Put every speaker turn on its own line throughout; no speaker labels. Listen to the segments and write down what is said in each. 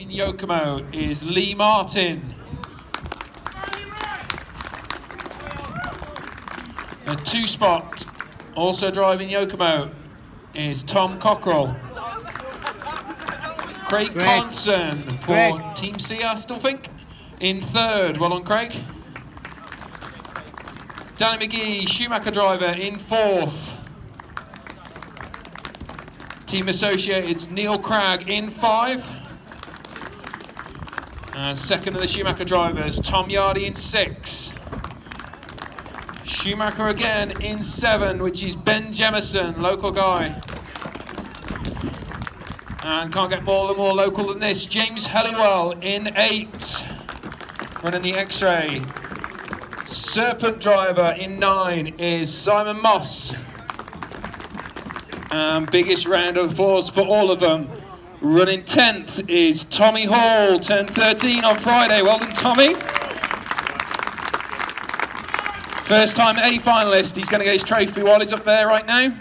in Yokomo is Lee Martin. A 2-spot, also driving Yokomo, is Tom Cockrell. Craig Conson for Team C, I still think, in 3rd. Well on, Craig. Danny McGee, Schumacher driver, in 4th. Team Associated's Neil Cragg in 5. And 2nd of the Schumacher drivers, Tom Yardy in 6. Schumacher again in 7, which is Ben Jemison, local guy. And can't get more local than this, James Helliwell in 8, running the X-Ray. Serpent driver in 9 is Simon Moss. And biggest round of applause for all of them. Running 10th is Tommy Hall, 10:13 on Friday. Well done, Tommy. First time A finalist. He's going to get his trophy while he's up there right now.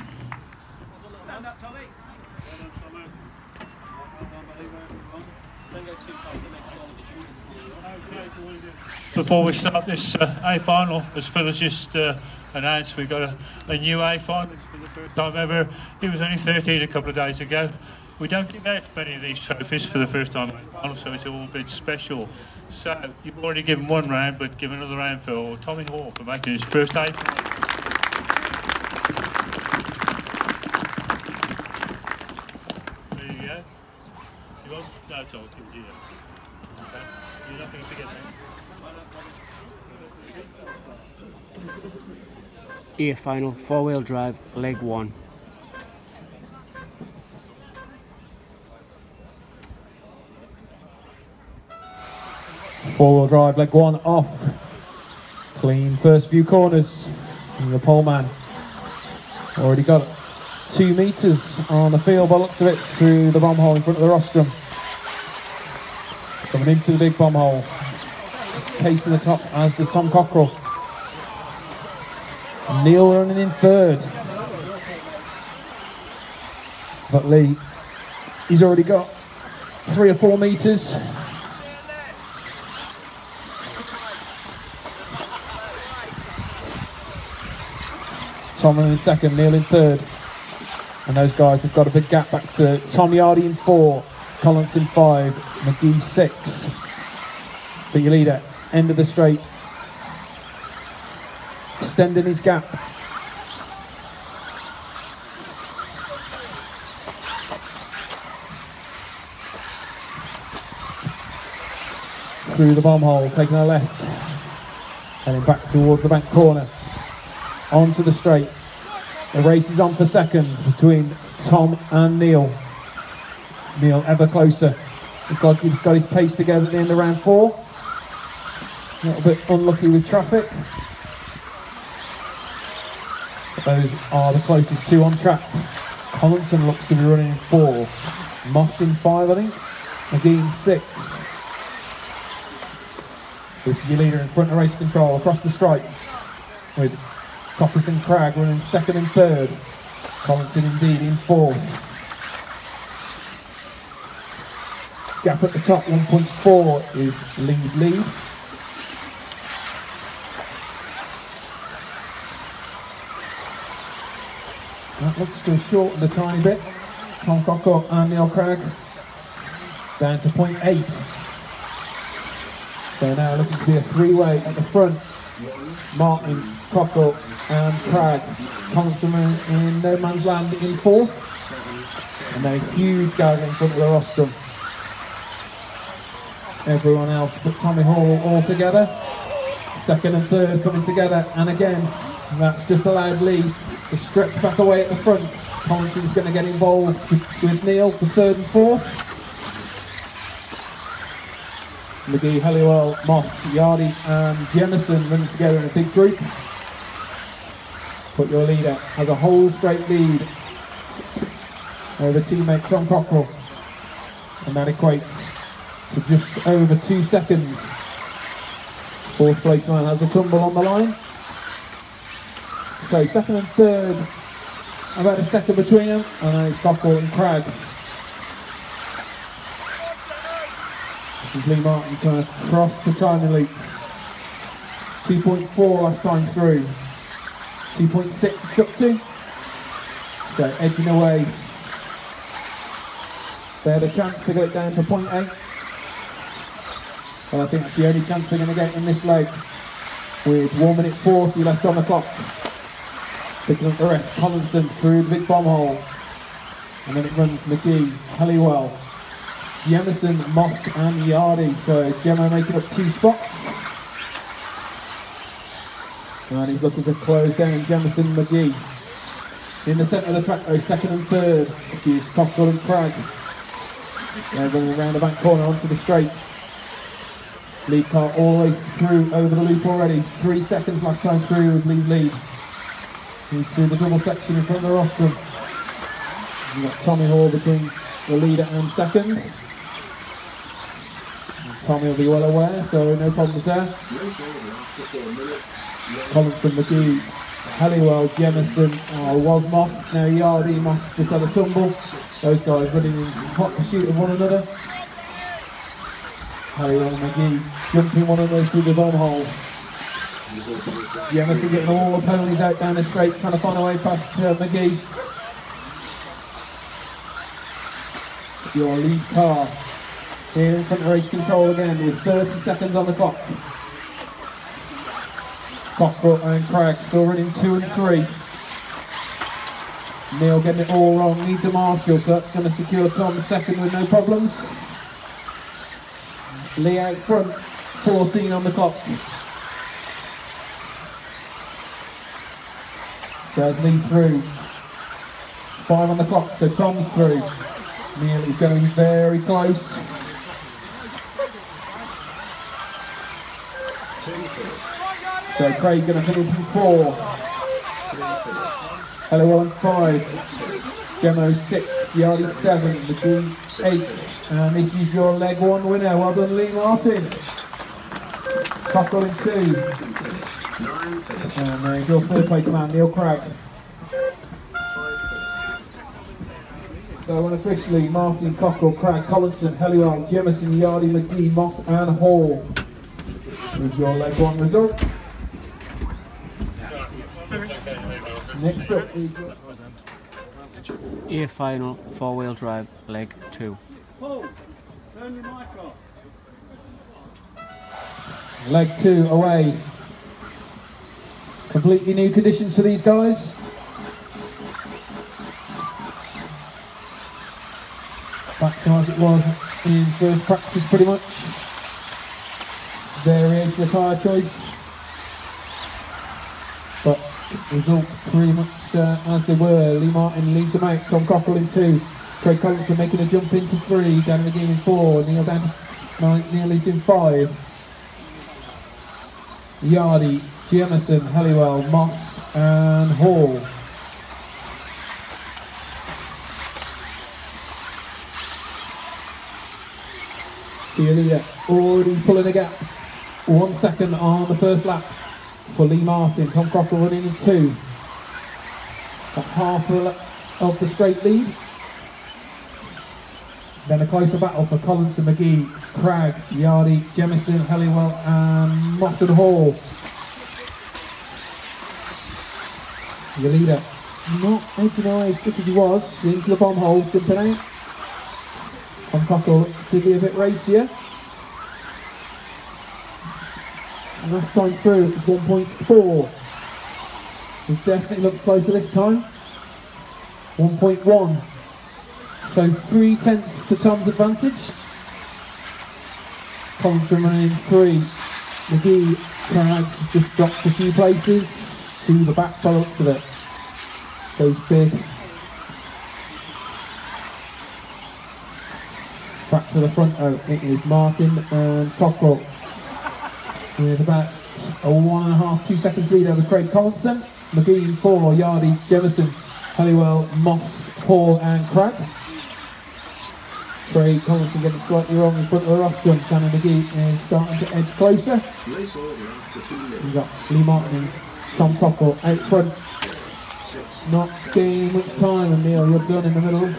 Before we start this A final, as Phil has just announced, we've got a new A final for the first time ever. He was only 13 a couple of days ago. We don't give out many of these trophies for the first time A final, so it's all a bit special. So you've already given one round, but give another round for Tommy Hall for making his first A final. There you go. You won't? No, it's all good, yeah. Okay. You're not going to forget that.
A final, 4-wheel drive, leg 1.
Four-wheel drive, leg 1 off. Clean first few corners. And the pole man already got 2 metres on the field by the looks of it through the bomb hole in front of the rostrum. Coming into the big bomb hole. Casing the top as does Tom Cockrell. Neil running in 3rd. But Lee, he's already got 3 or 4 metres. Tom in 2nd, Neil in 3rd. And those guys have got a big gap back to Tom Yardy in 4, Collins in 5, McGee 6. But your leader, end of the straight, extending his gap. Through the bomb hole, taking a left, heading back towards the bank corner. Onto the straight. The race is on for 2nd between Tom and Neil. Neil ever closer. He's got his pace together at the end of round 4. A little bit unlucky with traffic. But those are the closest 2 on track. Collinson looks to be running in 4. Moss in 5, I think. McGee in 6. This is your leader in front of race control across the stripe with Coppers and Cragg running 2nd and 3rd. Collinson indeed in 4th. Gap at the top, 1.4 is lead. That looks to have shortened a tiny bit. Tom Cockrell and Neil Cragg down to 0.8. So now looking to be a 3-way at the front. Martin, Cockrell and Cragg. Collinson in no man's land in 4th. And then a huge gap in front of the rostrum. Everyone else but Tommy Hall all together. 2nd and 3rd coming together, and again that's just allowed Lee to stretch back away at the front. Collinson's going to get involved with Neil for 3rd and 4th. McGee, Helliwell, Moss, Yardy and Jemison running together in a big group. But your leader has a whole straight lead over teammate Tom Cockrell, and that equates to just over 2 seconds. 4th place man has a tumble on the line. So 2nd and 3rd, about a second between them, and then it's Cockrell and Cragg. This is Lee Martin trying to cross the timing loop. 2.4 last time through. 2.6 it's up to. So edging away. They had a chance to get it down to 0.8. But I think it's the only chance they're going to get in this leg. With 1 minute 40 left on the clock. Picking up the rest, Collinson through the big bomb hole. And then it runs McGee, Halliwell, Jemison, Moss and Yardy. So Gemma making up 2 spots. And he's looking to close down Jemison, McGee. In the centre of the track though, second and third, is Cockle and Cragg. They're running around the back corner onto the straight. Lead car all the way through over the loop already. 3 seconds last time through with lead. He's through the double section in front of the rostrum. You've got Tommy Hall between the leader and second. And Tommy will be well aware, so no problems there. Collinson, McGee, Halliwell, Jemison, was Moss. Now Yardy, Moss just had a tumble. Those guys running in hot pursuit of one another. Halliwell and McGee jumping one another through the bomb hole. Jemison getting all the ponies out down the straight, trying to find a way past McGee. Your lead car here in front of race control again with 30 seconds on the clock. Cockrell and Cragg still running 2 and 3. Neil getting it all wrong, needs a marshal, so that's going to secure Tom second with no problems. Lee out front, 14 on the clock. So Lee through, 5 on the clock, so Tom's through. Neil is going very close. So Craig going to finish in 4. Halliwell in 5. Gemmo 6. Yardy 7. McGee 8. And this is your leg 1 winner. Well done, Lee Martin. Cockle in 2. And there's your 3rd place man, Neil Cragg. So unofficially, Martin, Cockle, Cragg, Collinson, Halliwell, Jemison, Yardy, McGee, Moss and Hall. With your leg 1 result. Next up is
A final 4-wheel drive leg 2.
Leg 2 away. Completely new conditions for these guys. Back to as it was in first practice pretty much. Variation of tyre choice. But results pretty much as they were. Lee Martin leads them out. Tom Cockle in 2. Craig Collinson making a jump into 3. Dan McGee in 4. Neil down to 9. Neil is in 5. Yardy, Jemison, Halliwell, Moss and Hall. The leader already pulling a gap. 1 second on the first lap for Lee Martin. Tom Cockle running in 2. Got half of the straight lead. Then a closer battle for Collinson, McGee, Cragg, Yardy, Jemison, Halliwell and Moss and Hall. Your leader not edging away as quick as he was into the bomb hole jumping out. Tom Cockle to be a bit racier. And last time through it's 1.4. It definitely looks closer this time. 1.1. So 3/10 to Tom's advantage. Collinson running in 3. McGee, Cragg just dropped a few places to the back by the looks of it. Goes big. Back to the front, it is Martin and Cockrell. With about a 1.5, 2 seconds lead over Craig Collinson. McGee in 4, Yardy, Jemison, Halliwell, Moss, Hall and Cragg. Craig Collinson getting slightly wrong in front of the rostrum. Shannon McGee is starting to edge closer. We've got Lee Martin and Tom Cockle out front. Not gaining much time, and Neil, you're done in the middle.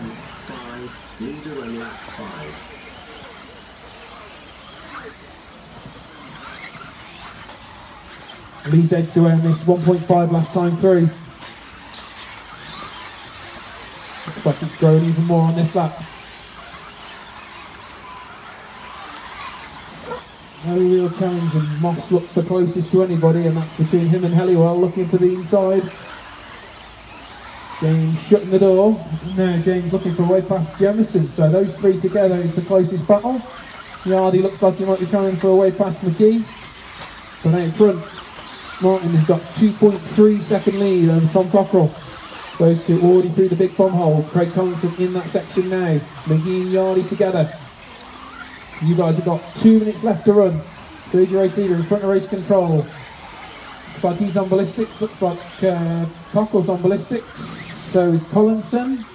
Lee's edged away on this, 1.5 last time through. Looks like it's grown even more on this lap. No real challenge, and Moss looks the closest to anybody, and that's between him and Helliwell, looking to the inside. James shutting the door. Now James looking for a way past Jemison, so those three together is the closest battle. Yardy looks like he might be trying for a way past McGee. But out front, Martin has got 2.3 second lead over Tom Cockrell. Those two already through the big bomb hole. Craig Collins in that section now. McGee and Yardy together. You guys have got 2 minutes left to run. There's your race leader in front of race control. Looks like he's on ballistics. Looks like Cockrell's on ballistics. So is Collinson.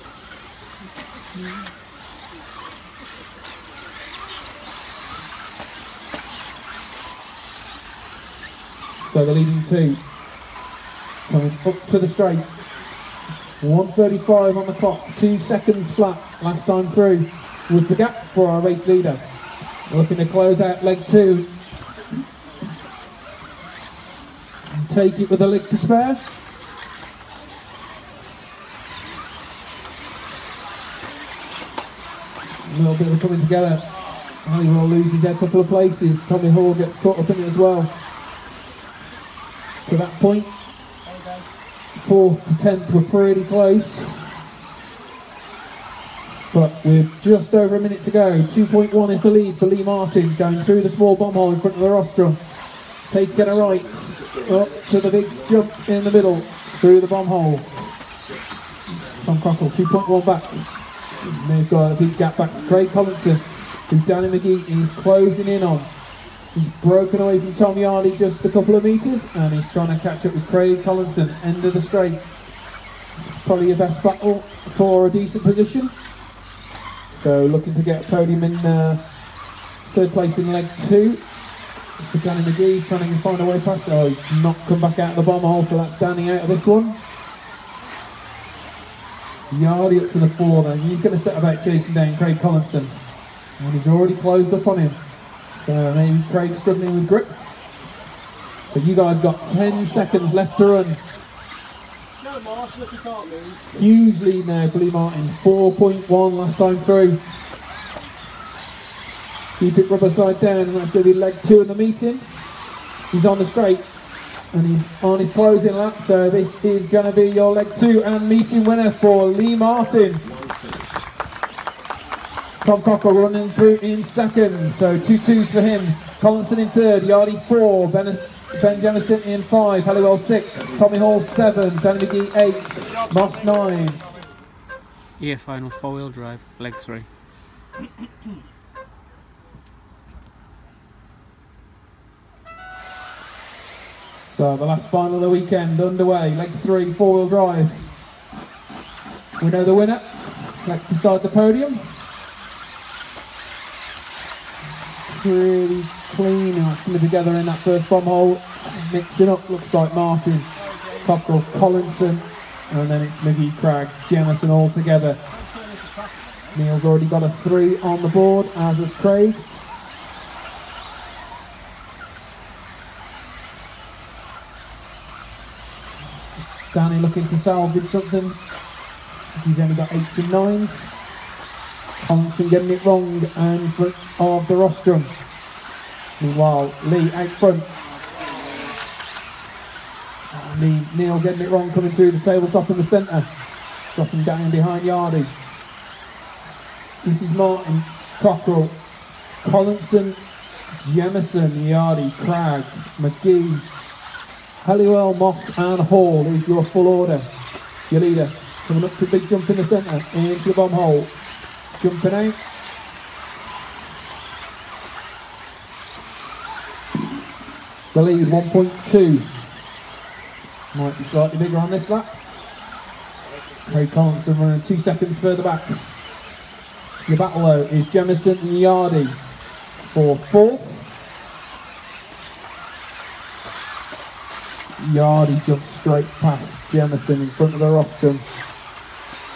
So the leading two coming up to the straight. 1:35 on the clock, 2 seconds flat last time through was the gap for our race leader. Looking to close out leg 2 and take it with a leg to spare. A little bit of coming together. Halliwell loses a couple of places. Tommy Hall gets caught up in it as well. To that point, 4th to 10th were pretty close. But with just over a minute to go, 2.1 is the lead for Lee Martin, going through the small bomb hole in front of the rostrum. Taking a right, up to the big jump in the middle, through the bomb hole. Tom Cockrell, 2.1 back. And they've got a big gap back to Craig Collinson, who's Danny McGee is closing in on. He's broken away from Tom Yardy just a couple of metres, and he's trying to catch up with Craig Collinson, end of the straight. Probably your best battle for a decent position. So looking to get a podium in 3rd place in leg 2. For Danny McGee, trying to find a way past. Oh, he's not come back out of the bomb hole, so that's Danny out of this one. Yardy up to the 4 then. He's going to set about chasing down Craig Collinson. And he's already closed up on him. So maybe Craig's struggling with grip. But you guys got 10 seconds left to run. Huge lead now for Lee Martin, 4.1 last time through. Keep it rubber side down, and that's going to be leg 2 in the meeting. He's on the straight, and he's on his closing lap, so this is going to be your leg 2 and meeting winner for Lee Martin. Tom Cockrell running through in 2nd, so 2-2s for him. Collinson in 3rd, Yardy 4, Ben Jemison in 5, Halliwell 6, Tommy Hall 7, Danny McGee 8, Moss 9.
Yeah, final 4-wheel drive, leg 3.
So the last final of the weekend underway, leg 3, 4-wheel drive. We know the winner. Let's decide the podium. Really clean, coming together in that first bomb hole. Mixing up, looks like Martin, Cockrell, Collinson, and then it's McGee, Cragg, Jemison all together. Neil's already got a 3 on the board, as has Craig. Danny looking to salvage something. He's only got 8s and 9s. Collinson getting it wrong in front of the rostrum. Meanwhile, Lee out front. Neil getting it wrong, coming through the tabletop in the centre. Dropping down behind Yardy. This is Martin, Cockrell, Collinson, Jemison, Yardy, Cragg, McGee, Halliwell, Moss and Hall is your full order. Your leader coming up to the big jump in the centre, into the bomb hole. Jumping out. The lead 1.2. Might be slightly bigger on this lap. Craig Collinson running 2 seconds further back. Your battle though is Jemison and Yardy for 4th. Yardy jumps straight past Jemison in front of the rostrum.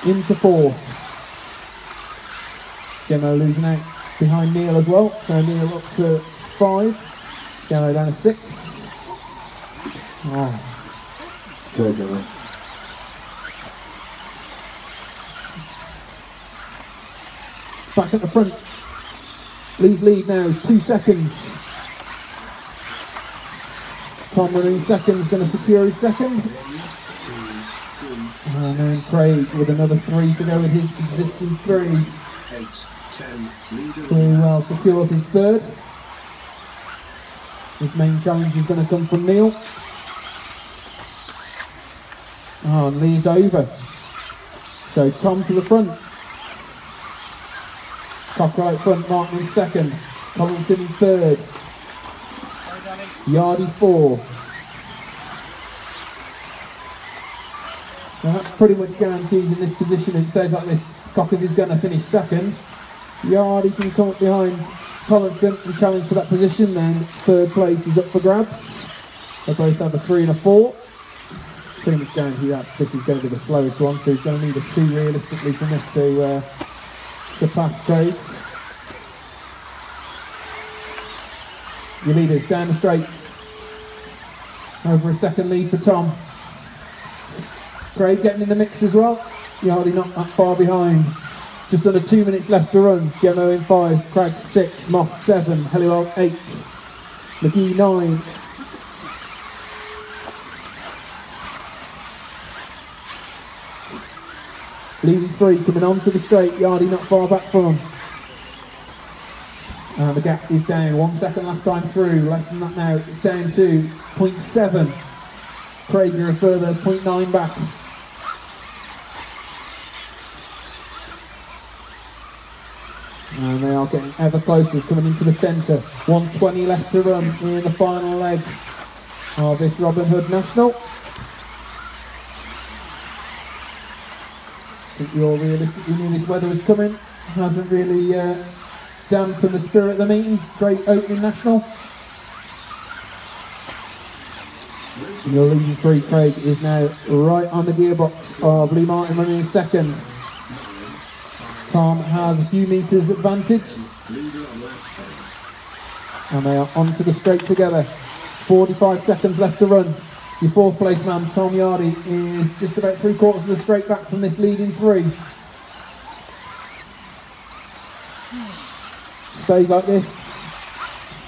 Into 4th. Gemo losing out behind Neil as well, so Neil up to 5, Gemo down to 6. Oh, good, Joey. Back at the front. Lee's lead now is 2 seconds. Tom running second is going to secure his second. And then Craig with another 3 to go with his existing 3. Very well secured his third. His main challenge is going to come from Neil. Oh, and Lee's over. So Tom to the front. Cocker out front, Martin in second. Collington in third. Yardy 4. Now that's pretty much guaranteed in this position. It stays like this. Cockers is going to finish second. Yardy can come up behind Collington and challenge for that position. Then third place is up for grabs. They both have a 3 and a 4. Pretty much guaranteed that this is going to be the slowest one, so he's going to need a 2 realistically from this to pass Craig. Your leaders down the straight. Over a second lead for Tom. Craig getting in the mix as well. You're hardly not that far behind. Just under 2 minutes left to run. Gemmo in 5, Craig 6, Moss 7, Helliwell 8, McGee 9. Leading 3 coming on to the straight. Yardy not far back from him. And the gap is down. 1 second last time through. Less than that now. It's down to 0.7. Craig, you're a further 0.9 back. And they are getting ever closer, coming into the centre. 1:20 left to run in the final leg of this Robin Hood National. I think we all realistically knew this weather was coming. Hasn't really dampened the spirit of the meeting. Great opening national. Your leading 3, Craig, is now right on the gearbox of Lee Martin running in second. Tom has a few metres advantage. And they are onto the straight together. 45 seconds left to run. Your 4th place man, Tom Yardy, is just about 3/4 of the straight back from this leading 3. Stays like this.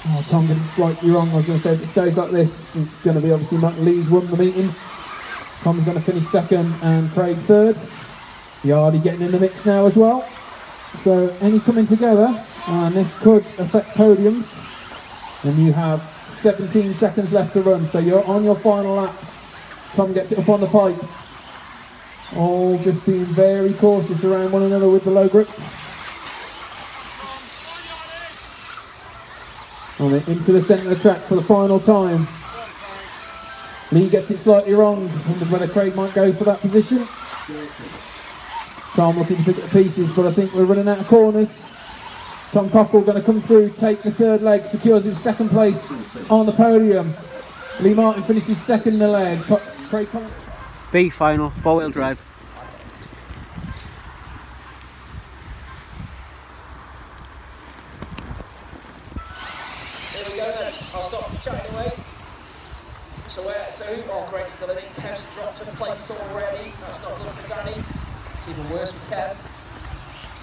Oh, Tom getting slightly wrong. I was going to say if it stays like this, it's going to be obviously Lee's won the meeting. Tom's going to finish second and Craig third. Yardy getting in the mix now as well. So any coming together, and this could affect podiums. And you have 17 seconds left to run, so you're on your final lap. Tom gets it up on the pipe. All just being very cautious around one another with the low grip. And then into the centre of the track for the final time. Lee gets it slightly wrong. Wondered whether Craig might go for that position. Tom looking to pick up the pieces, but I think we're running out of corners. Tom Cockle going to come through, take the third leg, secures his second place on the podium. Lee Martin finishes second in the leg. Craig
B final, 4-wheel drive.
Here we go then. I'll stop chatting away. Oh, Greg's still in it. Kev's dropped a place already. That's not good for Danny. It's even worse for Kev.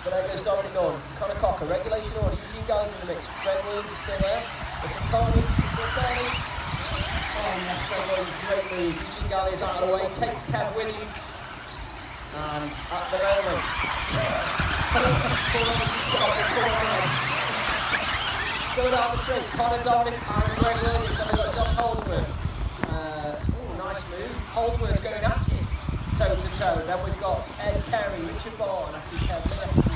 But there goes Dominic on. Connor Cocker, regulation order. Eugene Galley's in the mix. Greg Williams is still there. There's some Carney, still Carney. Oh yes, Greg Williams, great move. Eugene Galley is out of the way, takes Kev with him. And at the moment, going down the straight, Connor, Dominic and Greg Williams. Then we've got John Holdsworth. Nice move. Holdsworth's going at it. Toe to toe. Then we've got Ed Carey, Richard Barr, and I see Kev Lewis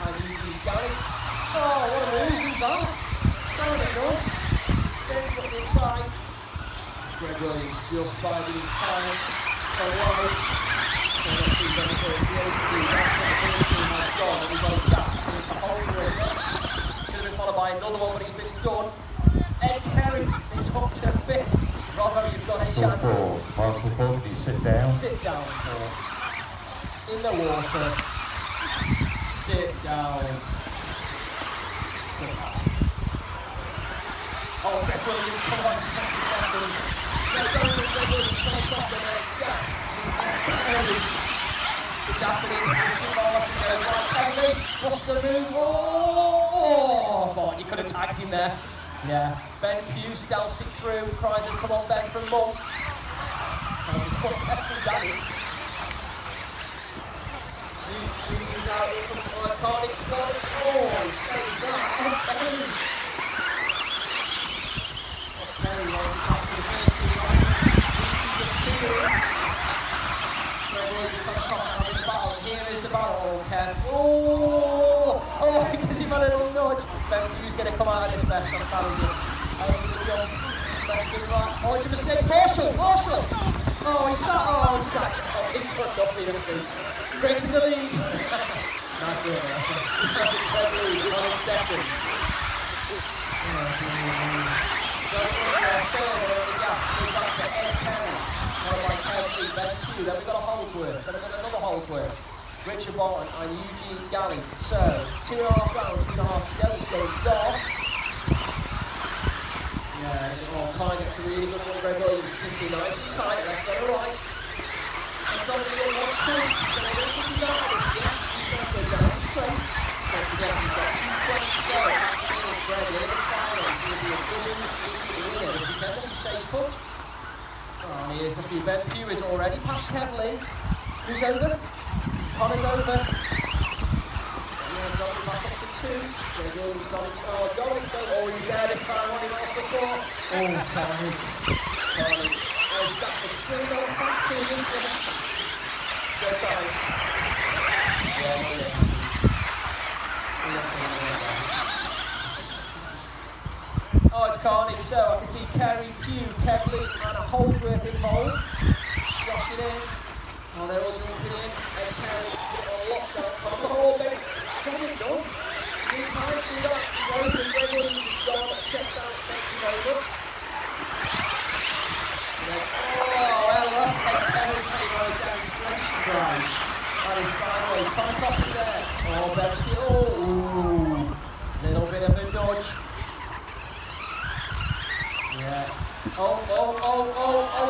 and Eugene Galley. Oh, what a move, he's back. Down it, no. Sends got the inside. Greg Williams just biding his time. So wide. So let's see what the OC, that's what the team has gone. And we've got a gap into Holdsworth next. Should have been followed by another one, but he's been done. Ed Carey is up to 5th. Robbo, you've got a chance.
Marshall Book, you sit down.
Sit down. In the water. Sit down. Oh, Greg Williams, come on, 10 seconds. It's happening. What's the move? Oh, fine. You could have tagged him there. Yeah. Ben Pugh stealths it through. Cries and come on, Ben, from Mum. Now here comes Carnage. Carnage. Oh, he saved that. Here is the battle, Ken. Oh, he gives him a little nudge. Ben Pugh's going to come out of this best, I'm telling you. Over the jump. Oh, it's a mistake. Marshall. Oh, he sat. Oh, he's turned off the enemy. Breaks in the lead. Nice work there. On in second. Then we've got a Holdsworth, then we've got another Holdsworth, Richard Barton and Eugene Galley. So, 2.5 rounds, 2.5 to go, it's going dark. Yeah, Kine gets a really good one, Greg Williams keeps it nice and tight, left and right. And Dominic Hill wants to, so they're going to put his out of this, yeah. He's going to go down straight. Don't forget, he's got 2:20 to go. Greg Williams final. He'll be a good winner if he can stays put. Oh, here's the few. Ben Pugh is already past Kevley. Who's over? Connor's over. Yeah, Dominic back up to 2. Greg Williams, Dominic. Oh, Dominic's there. Oh, he's there this time. What he lost before. Oh, Carnage. Oh, Stafford still going back to him. Good time. Yeah, Oh, it's Carnage, so I can see Kerry, Pugh, Kevley and a Holdsworth involved. Joshing in. Oh, they're all jumping in. And Kerry on lockdown. Oh, baby. Dominic, no. Good time to that. He's over. Gregory, he's gone. Checks out. Thank you very much. Oh, Ella. And Kerry came out down the stretch drive. That is sideways. Coming off there. Oh, Becky. Oh, little bit of a dodge. Yeah. Oh,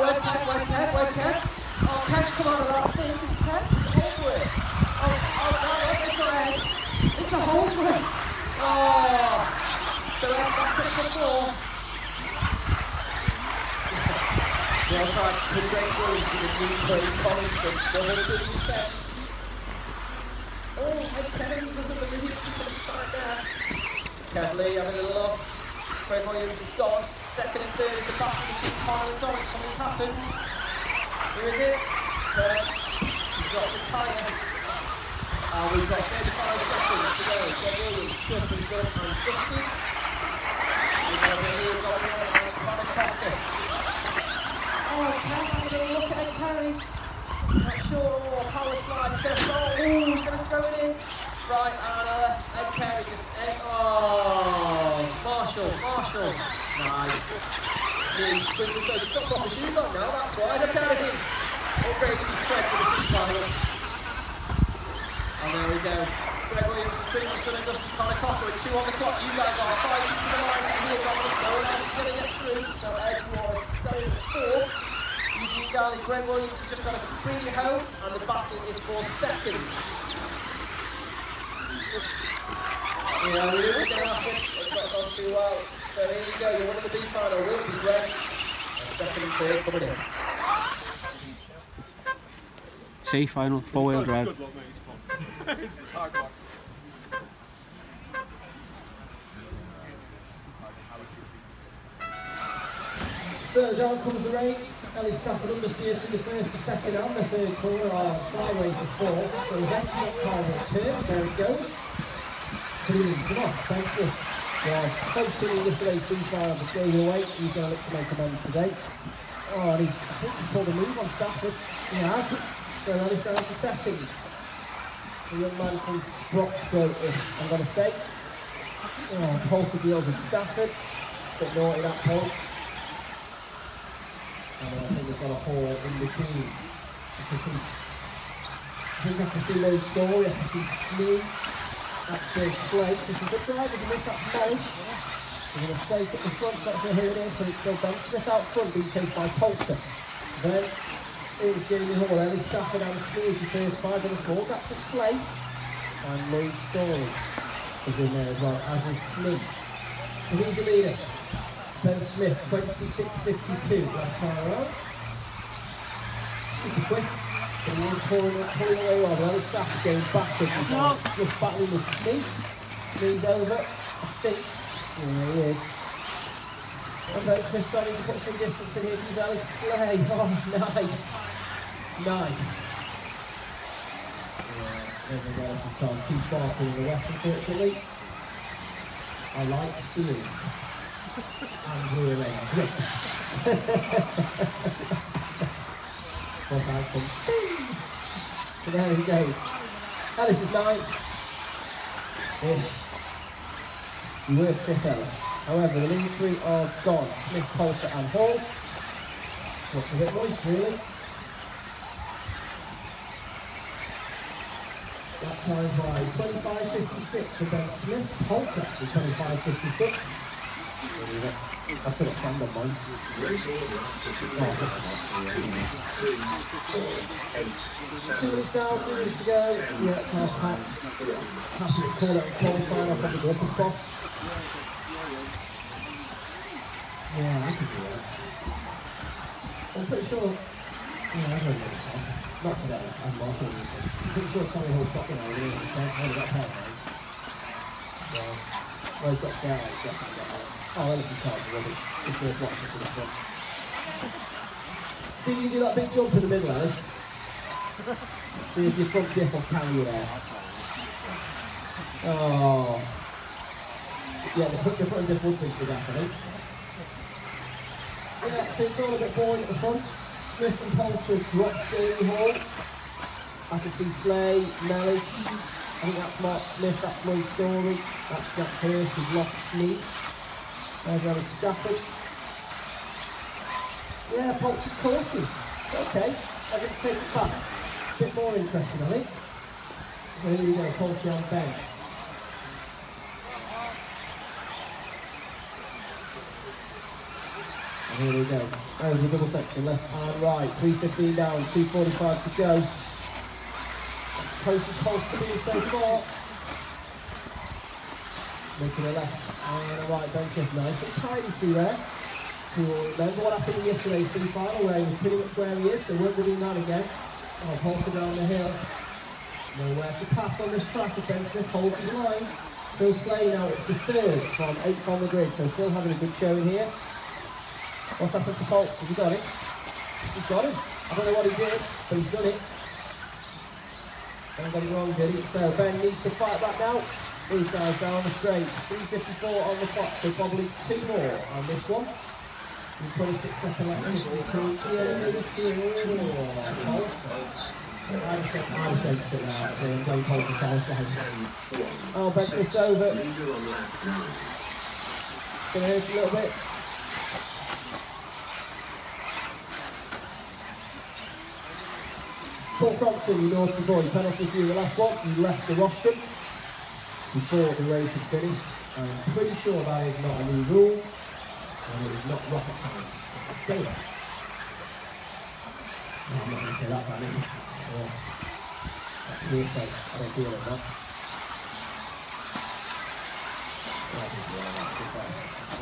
where's Kev? Oh, Kev's come out of that thing. It's Kev. It's Holdsworth. No, it's not Ed. It's a Holdsworth. Oh. So that's it for 4. Well, right, the great Williams to the new play Collinston. They're going to do his best. Oh, Ed Kennedy doesn't believe it. He's right there. Kevley having a little look. Greg Williams is gone. Second and third is the battle between Connor and Dominic. Something's happened. Who is it? He's got the tyre. We've got 35 seconds to go. Greg Williams, Chubb and Gunn and Dusty. We've got over here, Dominic and Connor Cocker. Oh, Ken having a look at Ed Perry. Not sure. Oh, power slide. He's going to throw. Oh, he's going to throw it in. Right, and Ed Perry just. Oh, Marshall. Nice. He's got proper shoes on now, that's why. Look at him. Upgraded his tread for the seat final. And there we go. Greg Williams is pretty much done and dusted. Connor Cocker with 2 on the clock. You guys are fighting to the line. Here's Dominic. No one else is going to get through. So Ed, you are staying at 4. Eugene Garley, Greg Williams has just got to bring it home. And the battle is for second. Yeah, we didn't get off it. It's not gone too well. So here you go, you're winning the B final. Will be Greg. Second and third coming in.
C final, 4-wheel drive.
Good luck, mate. It's fun. It's hard work.
So as out comes the rain, Ellie Stafford understeers from the first to second and the third corner are sideways to 4. So then not time of turn, there it goes. Come on, thank you. Yeah, hopefully this race freestyle the staying away. He's going to look to make amends today. Oh, and I think he pulled a move on Stafford. He has. So now he's down to second. The young man from Broxton, I'm going to say. Oh, Polter deals with Stafford. Bit naughty that pole. And I think we've got a hole in between. I think I can see low story, I can see smooth. That's the slate. This is the driver to miss that pole.
We're going to stake at the front, not sure who it is, but it's still Ben Smith out front, being chased by Polter. Then it was Jamie Hall, Ellie Stafford and Smith, the first five on the small. That's a Slay. And Lloyd Story is in there as well, as is Smith. So who's the leader? Ben Smith, 26.52. Last time around. Super quick. So he's pulling away well. Ellie Stafford going backwards. Just battling with Smith. Smith's over, I think. Yeah, he is. And Ben Smith starting to put some distance in here to Ellie Slay. Oh, nice. Nice. Everyone else has gone too far to the west, unfortunately. I like seeing and ruling. So there we go. Ellis is 9. You were 5th, Ellis. However, the lead 3 are gone. Smith, Polter and Hall. Looks a bit moist, really. That time by 25.56 for Ben Smith. Polter with 25.56. I still got sand on mine. 2 minutes down, 2 minutes to go. Yeah, half pack. Happy to call it a qualifying off on the upper spot. Yeah, I can do that. I'm pretty sure. Yeah, I don't know. Not today, I'm marking this. I'm pretty sure Tommy Hall's got me now, really. How did that help, mate? Well, he's got down, he's definitely got that. Oh, Ellison Carl's rubbish. It's worth watching for the front. See you do that big jump in the middle, Ellis. See if your front diff will carry you there. Oh. Yeah, the front diff would think for that, I think. Yeah, so it's all a bit boring at the front. Smith and Polter dropped Jamie Hall. I can see Slay, Mellich. I think that's Mark Smith, that's Lloyd Story. That's Jack Hirsch, who's lost Smith. There's Ellie Stafford. Yeah, Polter's cautious. Okay, I'm going to take it back. A bit more interesting, I think. So here we go, Polter on bench. And here we go. There's the double section, left and right. 3.15 down, 2.45 to go. That's closest Polter to so far. Making a left and a right, Ben Smith. Nice and tidy through there. Cool. Remember what happened in yesterday's semi-final where he was pretty much where he is, so we're doing that again. Oh, Polter down the hill. Nowhere to pass on this track if Ben Smith holds his line. Phil Slay now, it's the 3rd from 8th on the grid, so still having a good showing here. What's happened to Polter? Has he got it? He's got it. I don't know what he did, but he's done it. Don't get it wrong, did he? So Ben needs to fight back now. These guys down the straight. 3.54 on the clock, so probably 2 more on this one. 26 seconds left. Oh, Ben Smith's over. Gonna hurt a little bit. Paul Thompson, you naughty boy, penalty for you the last one. You left the rostrum before the race had finished. I'm pretty sure that is not a new rule, and it is not rocket science. Stay there. No, I'm not going to say that, man. Yeah. That's hearsay. I don't feel it, man.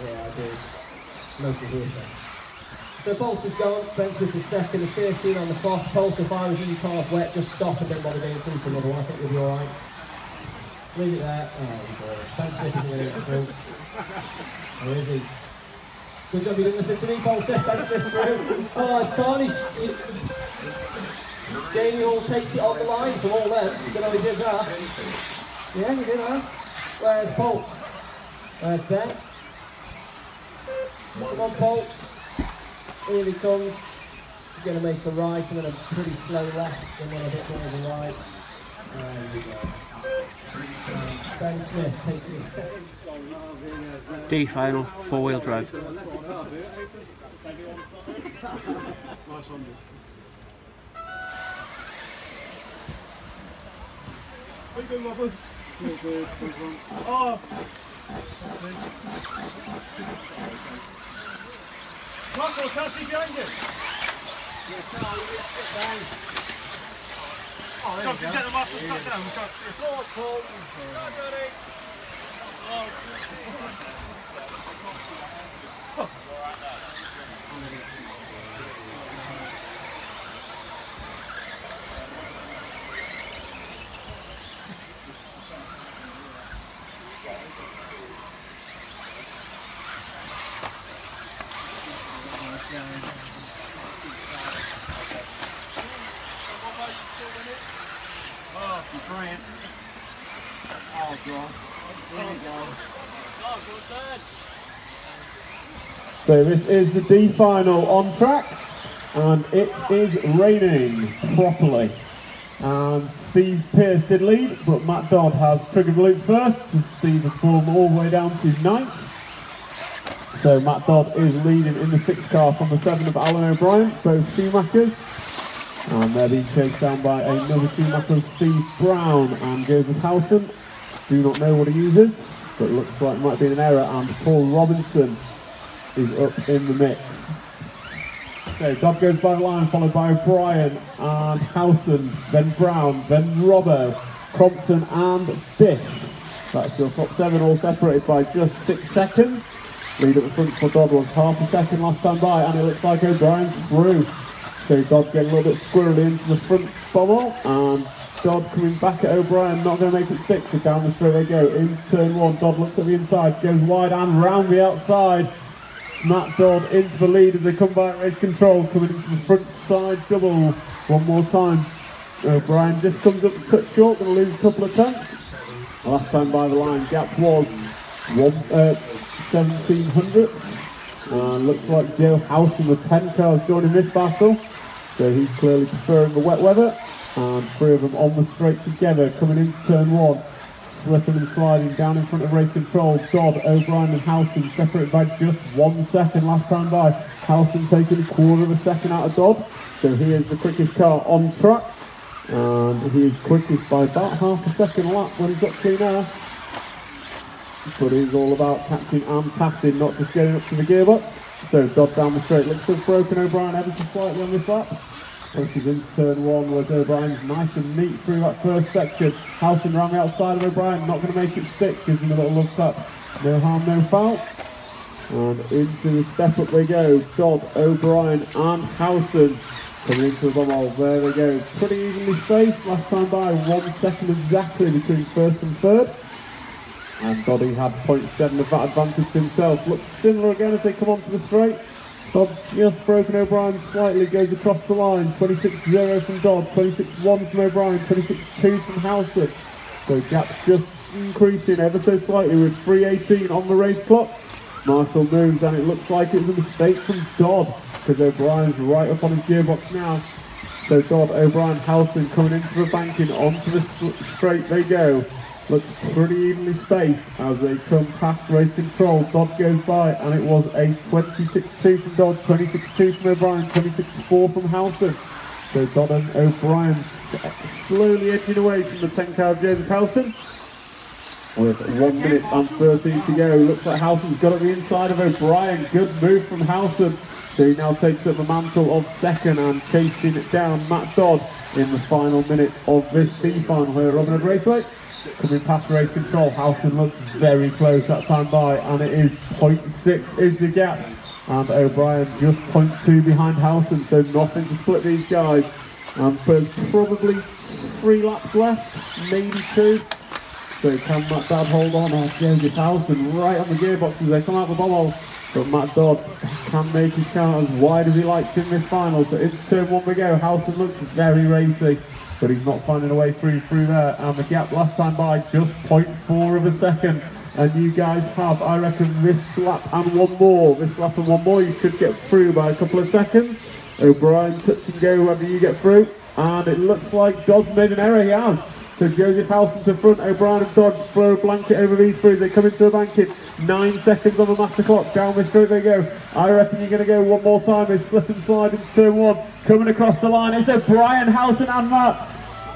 Yeah, I do. Mostly hearsay. So Polter's gone, Ben Smith is second, the 13 on the clock. Polter, if I was in your car's wet, just stop and don't bother going through for another one. I think you'll be alright. Leave it there. Oh, Ben Smith isn't going to get through. Or is he? Good job you didn't listen to me, Polter. Ben Smith through. Oh, it's tarnished. Jamie Hall takes it on the line from all them. You know he did that. Yeah, he did that. Where's Polt? Where's Ben? Come on, Polt. Here he comes. He's going to make a right and then a pretty slow left and then a bit more of a right. There we go. Ben Smith takes it.
D final, 4-wheel drive.
Nice one, dude. How you doing, Robert? Oh,
Michael, can I see behind you? Oh, there you go. Get them off the stuck down. We've got
Oh, brilliant. Oh, God. There you go. Oh, good.
So this is the D final on track, and it is raining properly. And Steve Pearce did lead, but Matt Dodd has triggered the loop first to see the form all the way down to 9th. So Matt Dodd is leading in the 6th car from the 7 of Alan O'Brien, both Schumachers. And they're being chased down by another Schumacher, Steve Brown and Joseph Howson. Do not know what he uses, but looks like it might be an error, and Paul Robinson is up in the mix. So Dodd goes by the line, followed by O'Brien and Howson, then Brown, then Robbo, Crompton and Bish. That's your top 7, all separated by just 6 seconds. Lead at the front for Dodd was half a second last time by, and it looks like O'Brien's through. So Dodd getting a little bit squirrely into the front bubble, and Dodd coming back at O'Brien, not going to make it stick, so down the straight they go. In turn 1, Dodd looks at the inside, goes wide and round the outside. Matt Dodd into the lead as they come by at race control, coming into the front side double one more time. O'Brien just comes up a touch short, going to lose a couple of tenths. Last time by the line, gap was 1700. Looks like Joe Howson with 10 cars joining this battle, so he's clearly preferring the wet weather. And 3 of them on the straight together, coming into turn 1, slipping and sliding down in front of race control. Dodd, O'Brien and Howson separated by just 1 second last time by. Howson taking a quarter of a second out of Dodd, so he is the quickest car on track, and he is quickest by about half a second a lap when he's got clean air. But he's all about catching and passing, not just getting up to the gearbox. So Dodd down the straight, looks to have broken O'Brien ever so slightly on this lap. Pushes into turn 1, whereas O'Brien's nice and neat through that first section. Howson round the outside of O'Brien, not going to make it stick, gives him a little love tap. No harm, no foul. And into the step up they go. Dodd, O'Brien and Howson coming into the bumhole. There they go. Pretty evenly spaced, last time by 1 second exactly between first and third. And Doddy had 0.7 of that advantage to himself. Looks similar again as they come onto the straight. Dodd just broken O'Brien slightly, goes across the line. 26.0 from Dodd, 26.1 from O'Brien, 26.2 from Howson. So gap's just increasing ever so slightly with 3.18 on the race clock. Marshall moves, and it looks like it was a mistake from Dodd, because O'Brien's right up on his gearbox now. So Dodd, O'Brien, Howson coming into the banking, onto the straight they go. Looks pretty evenly spaced as they come past race control. Dodd goes by, and it was a 26.2 from Dodd, 26.2 from O'Brien, 26.4 from Howson. So Dodd and O'Brien slowly edging away from the 10 car of Joseph Howson. With 1 minute and 13 to go. Looks like Howson's got at the inside of O'Brien. Good move from Howson. So he now takes up the mantle of second and chasing it down Matt Dodd in the final minute of this D final here at Robin Hood Raceway. Coming past race control, Howson looks very close that time by, and it is 0.6 is the gap, and O'Brien just 0.2 behind Howson, so nothing to split these guys. And there's probably 3 laps left, maybe 2. So can Matt Dodd hold on? Joseph Howson right on the gearbox as they come out the bubble, but Matt Dodd can make his car as wide as he likes in this final. So into turn 1 we go. Howson looks very racy, but he's not finding a way through there, and the gap last time by just 0.4 of a second. And you guys have, I reckon, this lap and one more, you could get through by a couple of seconds. O'Brien touch and go whether you get through, and it looks like Dodd's made an error. He has. So Joseph Howson to front, O'Brien and Dodd throw a blanket over these 3. They come into a banking. 9 seconds on the master clock. Down the straight they go. I reckon you're going to go one more time. They slip and slide into turn 1. Coming across the line, it's O'Brien, Howson and Matt.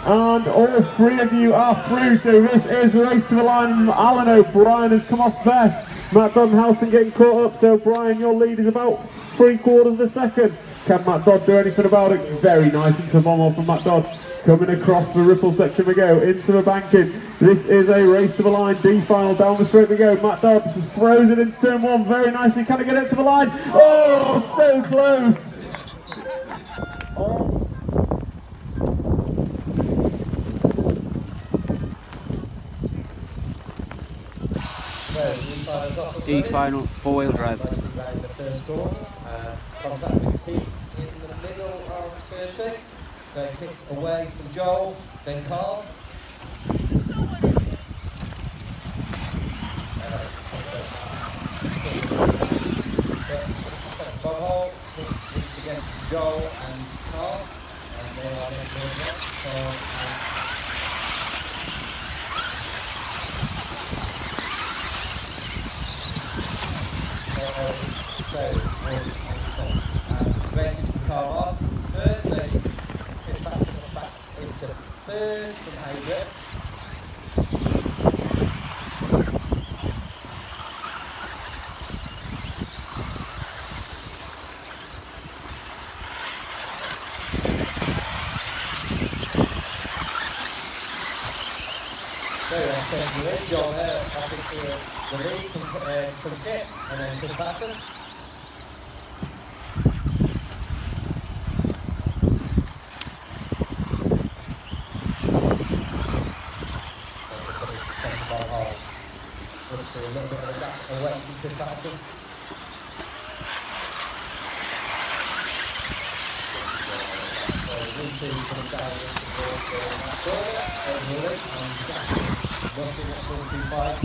And all three of you are through, so this is race to the line. Alan O'Brien has come off best. Matt Dunhausen getting caught up, so Brian, your lead is about 3/4 of a second. Can Matt Dodd do anything about it? Very nice into one-more from Matt Dodd. Coming across the ripple section we go, into the banking. This is a race to the line, D final, down the straight we go. Matt Dodd throws it into turn one very nicely. Can he get it to the line? Oh, so close! Oh.
E final, four-wheel drive.
The first corner, contact with Pete in the middle of turn 6. Then kicked away from Joel, then Carl. Bob Hall kicks against Joel and Carl, and they are then going up. Range to Carl off first, so it's back into third from Hager. So that's taking the lead, John there, back into the lead from Kit, and then to Patton. A little bit of a gap away from Patton. So Lucy coming down into the corner, overall, and nothing at 45.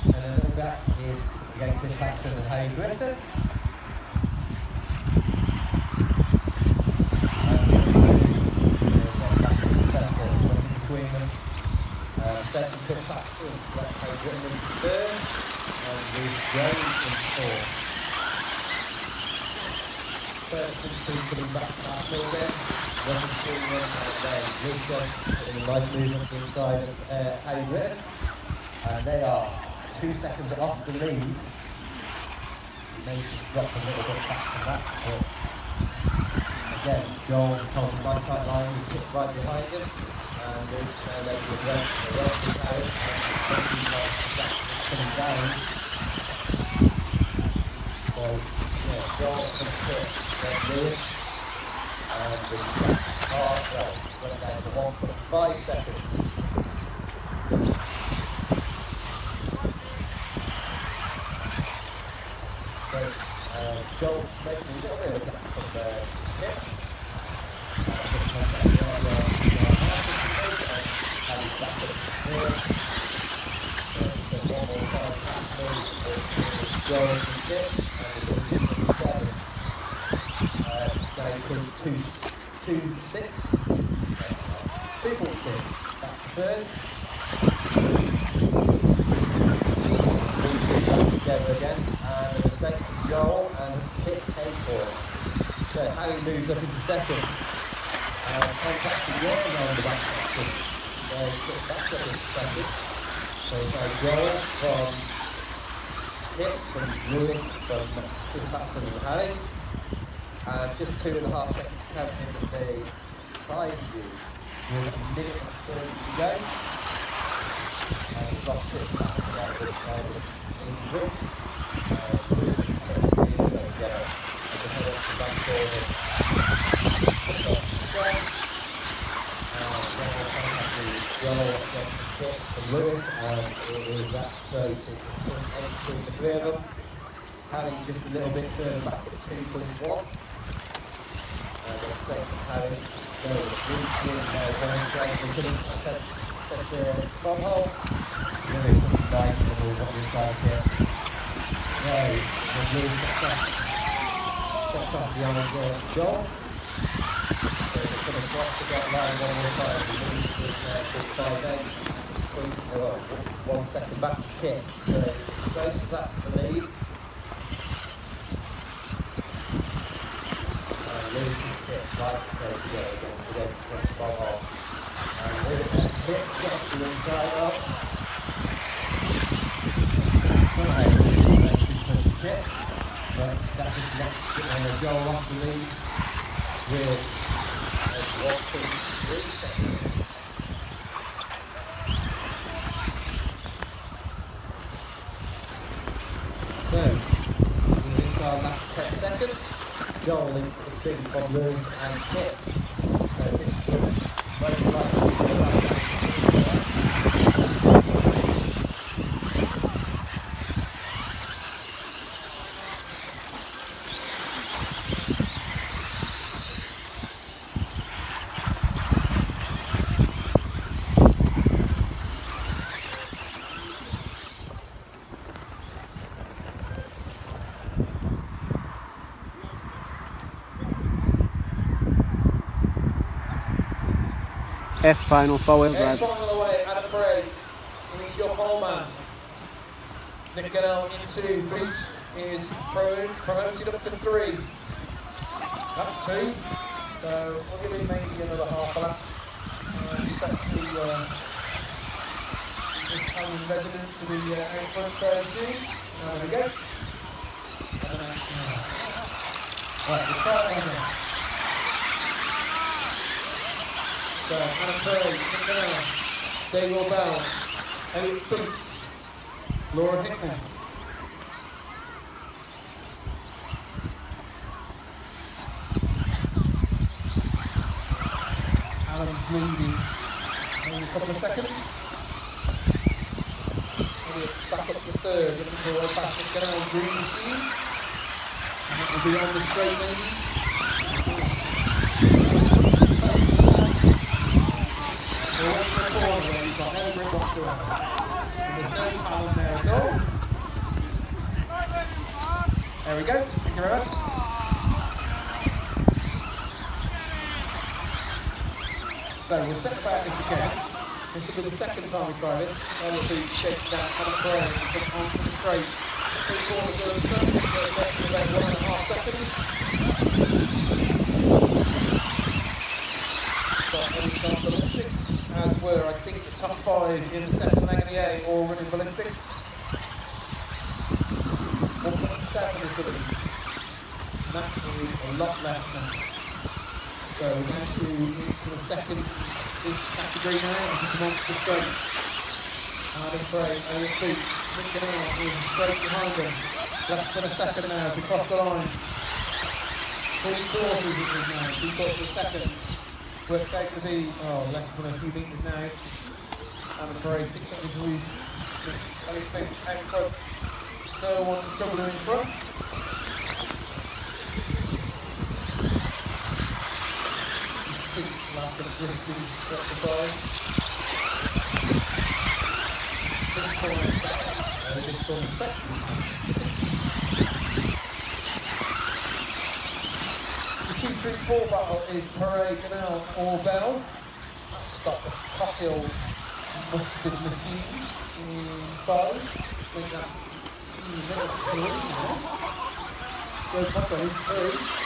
And then looking back is again Chris Patton and Harry Gritter. Between them. Second Chris Patton, left Harry Gritter in third, and with Jones in fourth. First and two coming back to that field then. Running between them and then Lucia in a nice movement inside of Harry Gritter. And they are 2 seconds off the lead. Maybe just drop a little bit back from that, but again, Joel on the right side line, he kicks right behind him. And there's the rest is out, and coming down. So, yeah, Joel can sit, then Lewis, and the car, well, went down to 1.5 seconds. So, Joel making a little bit of a gap from the Kit. Joel and Kit, and 2.6, back to third. Together again, and a mistake from Joel and Kit came for it. So Harry moves up into second. Contact again on the back section. So back up into second. So Joel from Kit, from Lewis, from Chris Patton and Harry. And just 2.5 seconds counting the side view. With a minute and 30 to go. And we've got Chris Patton out this side in the group. Lewis, and it is that close between the three of them. Harry just a little bit further back at 2.1. And the mistake from Harry. So set the bomb hole. Lewis on the right, and we'll got inside here. No, and Lewis sets off behind Joel. So they're going to drop the dot line one more time. Lewis is 5'8". 1 second back to Kit. So close as that for the lead. And Lewis and Kit right to go together again to 25 off. hit, get to the right up. But that just lets Joel off the lead with 1, 2, 3 seconds. So, in our last 10 seconds, Joel is between bobblers and hit. So it's very likely to go back.
F final, 4-wheel drive.
Final away, Adam Bray. He's your pole man. Nick Gunnell into boots is promoted up to 3. That's 2. So we'll give him maybe another half a lap. Expect the Italian resident to be out front very soon. There we go. Right, we'll try it again. So, Adam Bray, Nick Gunnell, Dave Bell, Elliot Boots, Laura Hickman. Alan's leading in a couple of seconds. Elliot's back up to 3rd, looking for a way past Nick Gunnell, green machine. And it will be on the straight maybe. We're waiting for a corner where he's got no grip whatsoever. And there's no talent there at all. There we go. Thank you very much. So we'll set about this again. This will be the second time we try this. Then we'll be shaking that kind of play and put it onto the straight. 3 quarters of the straight. So it's about 1.5 seconds. Ballistics, as were I think the top 5 in the second leg of the A, all running ballistics. 1.7 is the lead. Naturally a lot less now. So we're going to move to the second category now and come on to the straight. Adam Bray, Elliot Boots, Nick Gunnell is straight behind them. Less than a second now to cross the line. 3 quarters it is now, 3 quarters of a second. Works out to be, less than a few metres now. Adam Bray sticks up his roof. Elliot Boots out front. No one to trouble him in front. Last of the drinking exercise. This corner is back. This corner is back. The 2-3-4 battle is Parade, Gunnell or Bell. Start the Cockhill mustard machine in 5. I think that goes up on 3.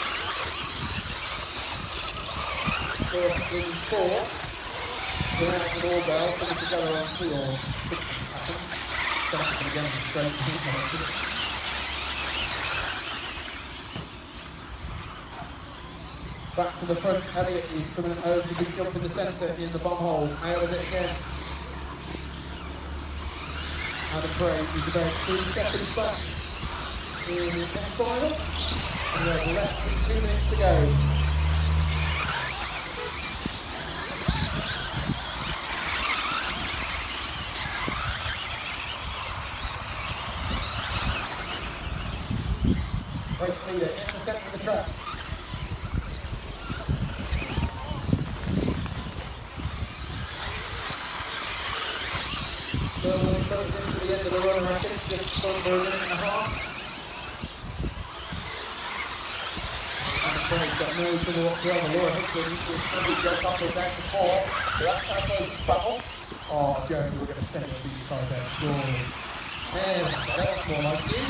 First in 4, we're out with all Bell, put it together on 2 or 6 seconds. Starting again with straight back to the front, Elliot is coming over the big jump in the centre in the bomb hole, out of it again. Adam Bray is about 3 seconds back in the next final, and we have less than 2 minutes to go. Race leader in the centre of the track. So we're coming into the end of the run, I think, just under a minute and a half. And the Brave's got no trouble whatsoever. Laura Hickman will probably go up or down to 4. So that's how close this battle. Oh, Jeremy, we're going to send it to you side there, surely. And that's more like you.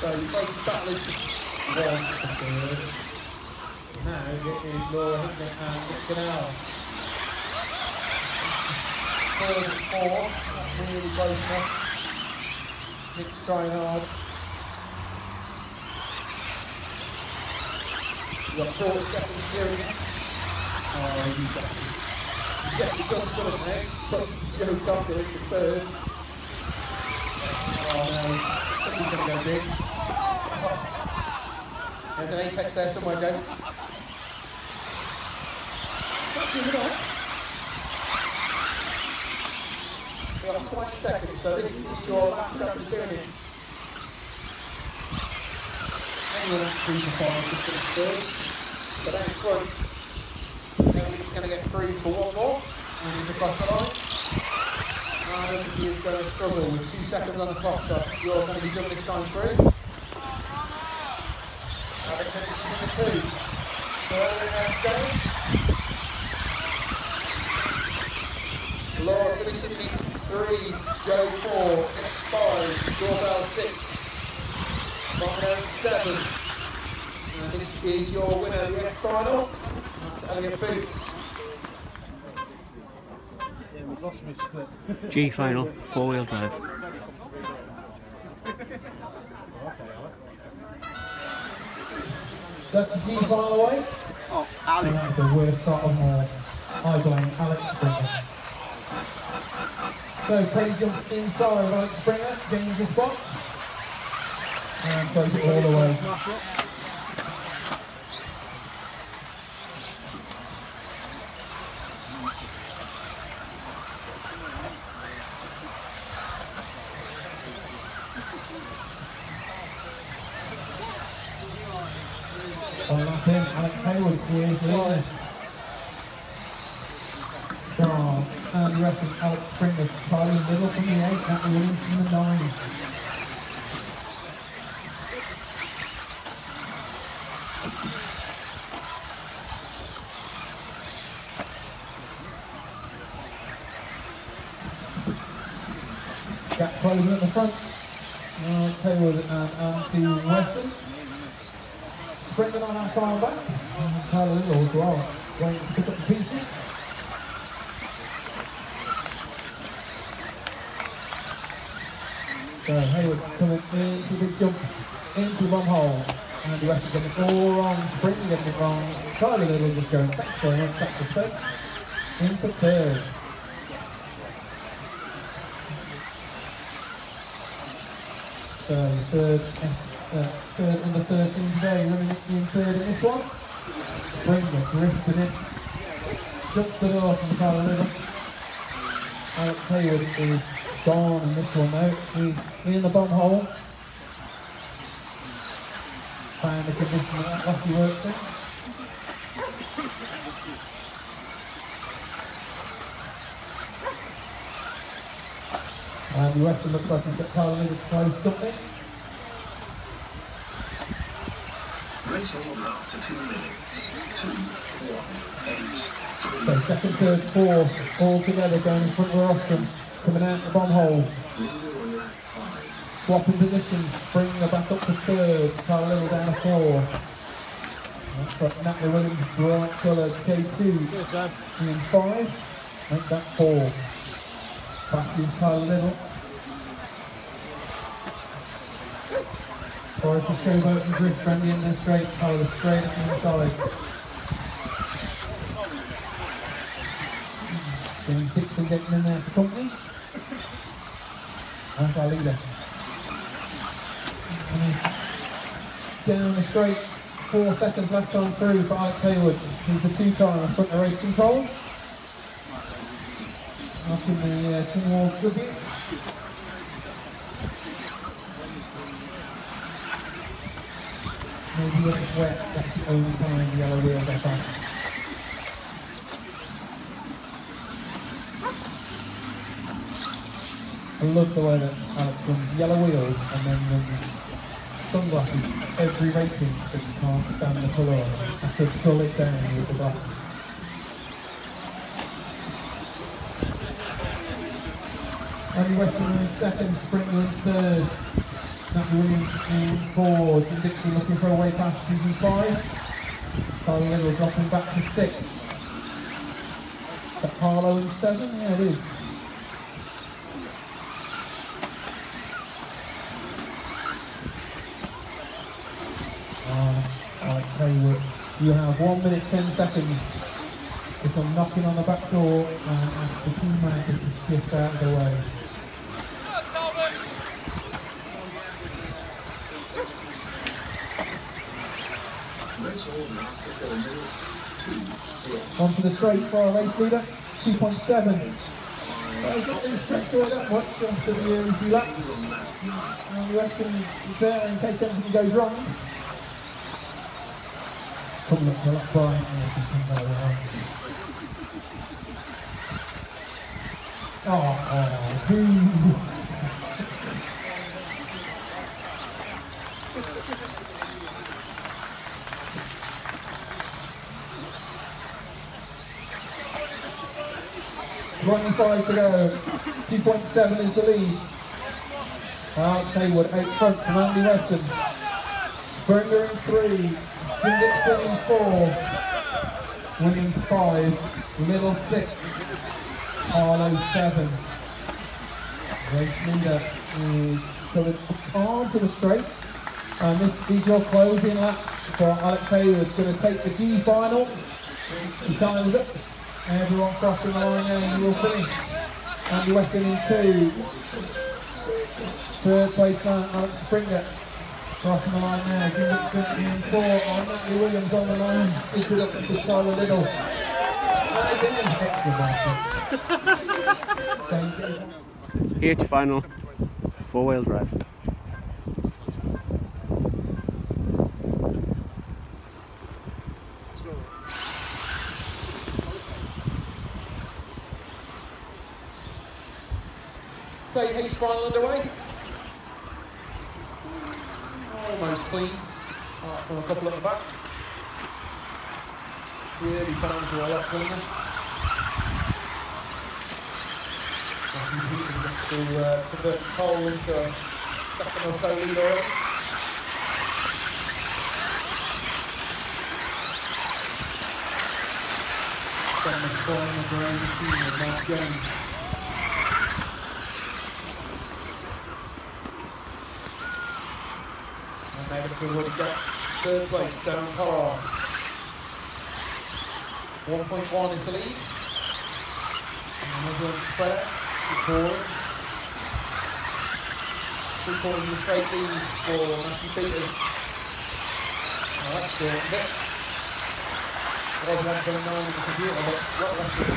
So the closest battle is to 1 for third. Now it is Laura Hickman and Nick Canal. Third and fourth, not really close enough. Nick's trying hard. We've got 40 seconds here again. Oh, you get the gun sort of now. Joe Cocker in the third. Oh no, somebody's going to go big. There's an apex there somewhere, Joe. Give it off. We've got 20 seconds, so this is your last chance of doing it. Anyone else 3 to 5 just going to third. But out front, nobody's going to get through for one more. And he's across the line. I don't think he is going to struggle with 2 seconds on the clock, so you're going to be jumping this time through. Alex Henderson number 2. So everything going. Laura finishing in 3, Joe 4, Nick 5, Doorbell 6, Bono 7. And this is your winner of the F final. That's Elliot Boots.
Lost me split.
G final, 4-wheel drive.
That's the G final away.
Oh, Alex.
And that's the worst start of all. I blame Alex Springer. So Teddy jumps inside of Alex Springer, gains the spot. And throws it all away. On that in, Alex Hayward is leading. Strong. And the rest of Alex Springer, Charlie Middle from the 8, Nat Williams from the 9. Gap closing at the front. Hayward and Andy Weston. Brendan on our far back, and Tyler Little as well, going to pick up the pieces. So Hayward coming into the jump, into one hole, and the rest of them all wrong, Brendan getting it wrong, Tyler Little just going back for him, back to space, into third. So third under 13 today, running in third in this one. Springer drifting it. Jumps it off from Tyler Little. Alex Hayward is gone in this one now. He's in the bomb hole. Find the condition that lucky works in. And the rest looks like he's got Tyler Little close something.
After 2 minutes, 2, 1, 8, 3.
So second, third, fourth, all together going in front of Austin, coming out the bomb hole. Swapping positions, bringing her back up to third, Tyler Little down to 4. That's got Natalie Williams, bright colour, K2, in 5, make that 4. Back in Tyler Little. Forrest is showboat and drift, Brandy in there straight, Tyler straight up the inside. Getting Dixon getting in there for company. That's our leader. Down the straight, 4 seconds left on through for Alex Hayward. He's the 2-car in front of race control. Up in the towards W. Maybe when it's wet, that's the only time the yellow wheels are back. I love the way that Alex runs yellow wheels and then sunglasses every racing that you can't stand the colour on. Has to pull it down with the glasses. Andy Weston in second, Springer in third. Matthew Williams in 4. Jim Dixon looking for a way past in 5. Tyler Little dropping back to 6. Is that Harlow in 7? Yeah, it is. Alex Hayward, you have 1 minute 10 seconds. If I'm knocking on the back door and ask the team manager to shift out of the way. Onto the straight for our race leader, 2.7. He's not really stretched away that much after the few laps. And the rest is there in case anything goes wrong. Coming up to the lap Brian. $25 to go. 2.7 is the lead. Alex Hayward out front from Andy Weston. Springer in 3. Jim Dixon in 4. Williams 5. Little 6. Harlow 7. Race leader is coming on to the straight. And this is your closing lap for Alex Hayward. Going to take the G final. He times up. Everyone crossing the line now and you will finish. Andy Weston in 2. Third place man, Alex Springer. Crossing the line now. Jim Dixon in 4. Matthew Williams on the line. Good up to Tyler Little.
H final, 4-wheel drive.
So H final underway. Almost clean. Apart from a couple at the back. Really found to a lot cleaner. To convert the pole into a second or so lead already. From the corner of the own machine of Mark Jones. And they've already got third place, down par. 1.1 is the lead. Another spread, forward. 3/4 in the straight lead for Matthew Peters. Oh, that's short a bit. It was 1.9 in the computer, but what left is it?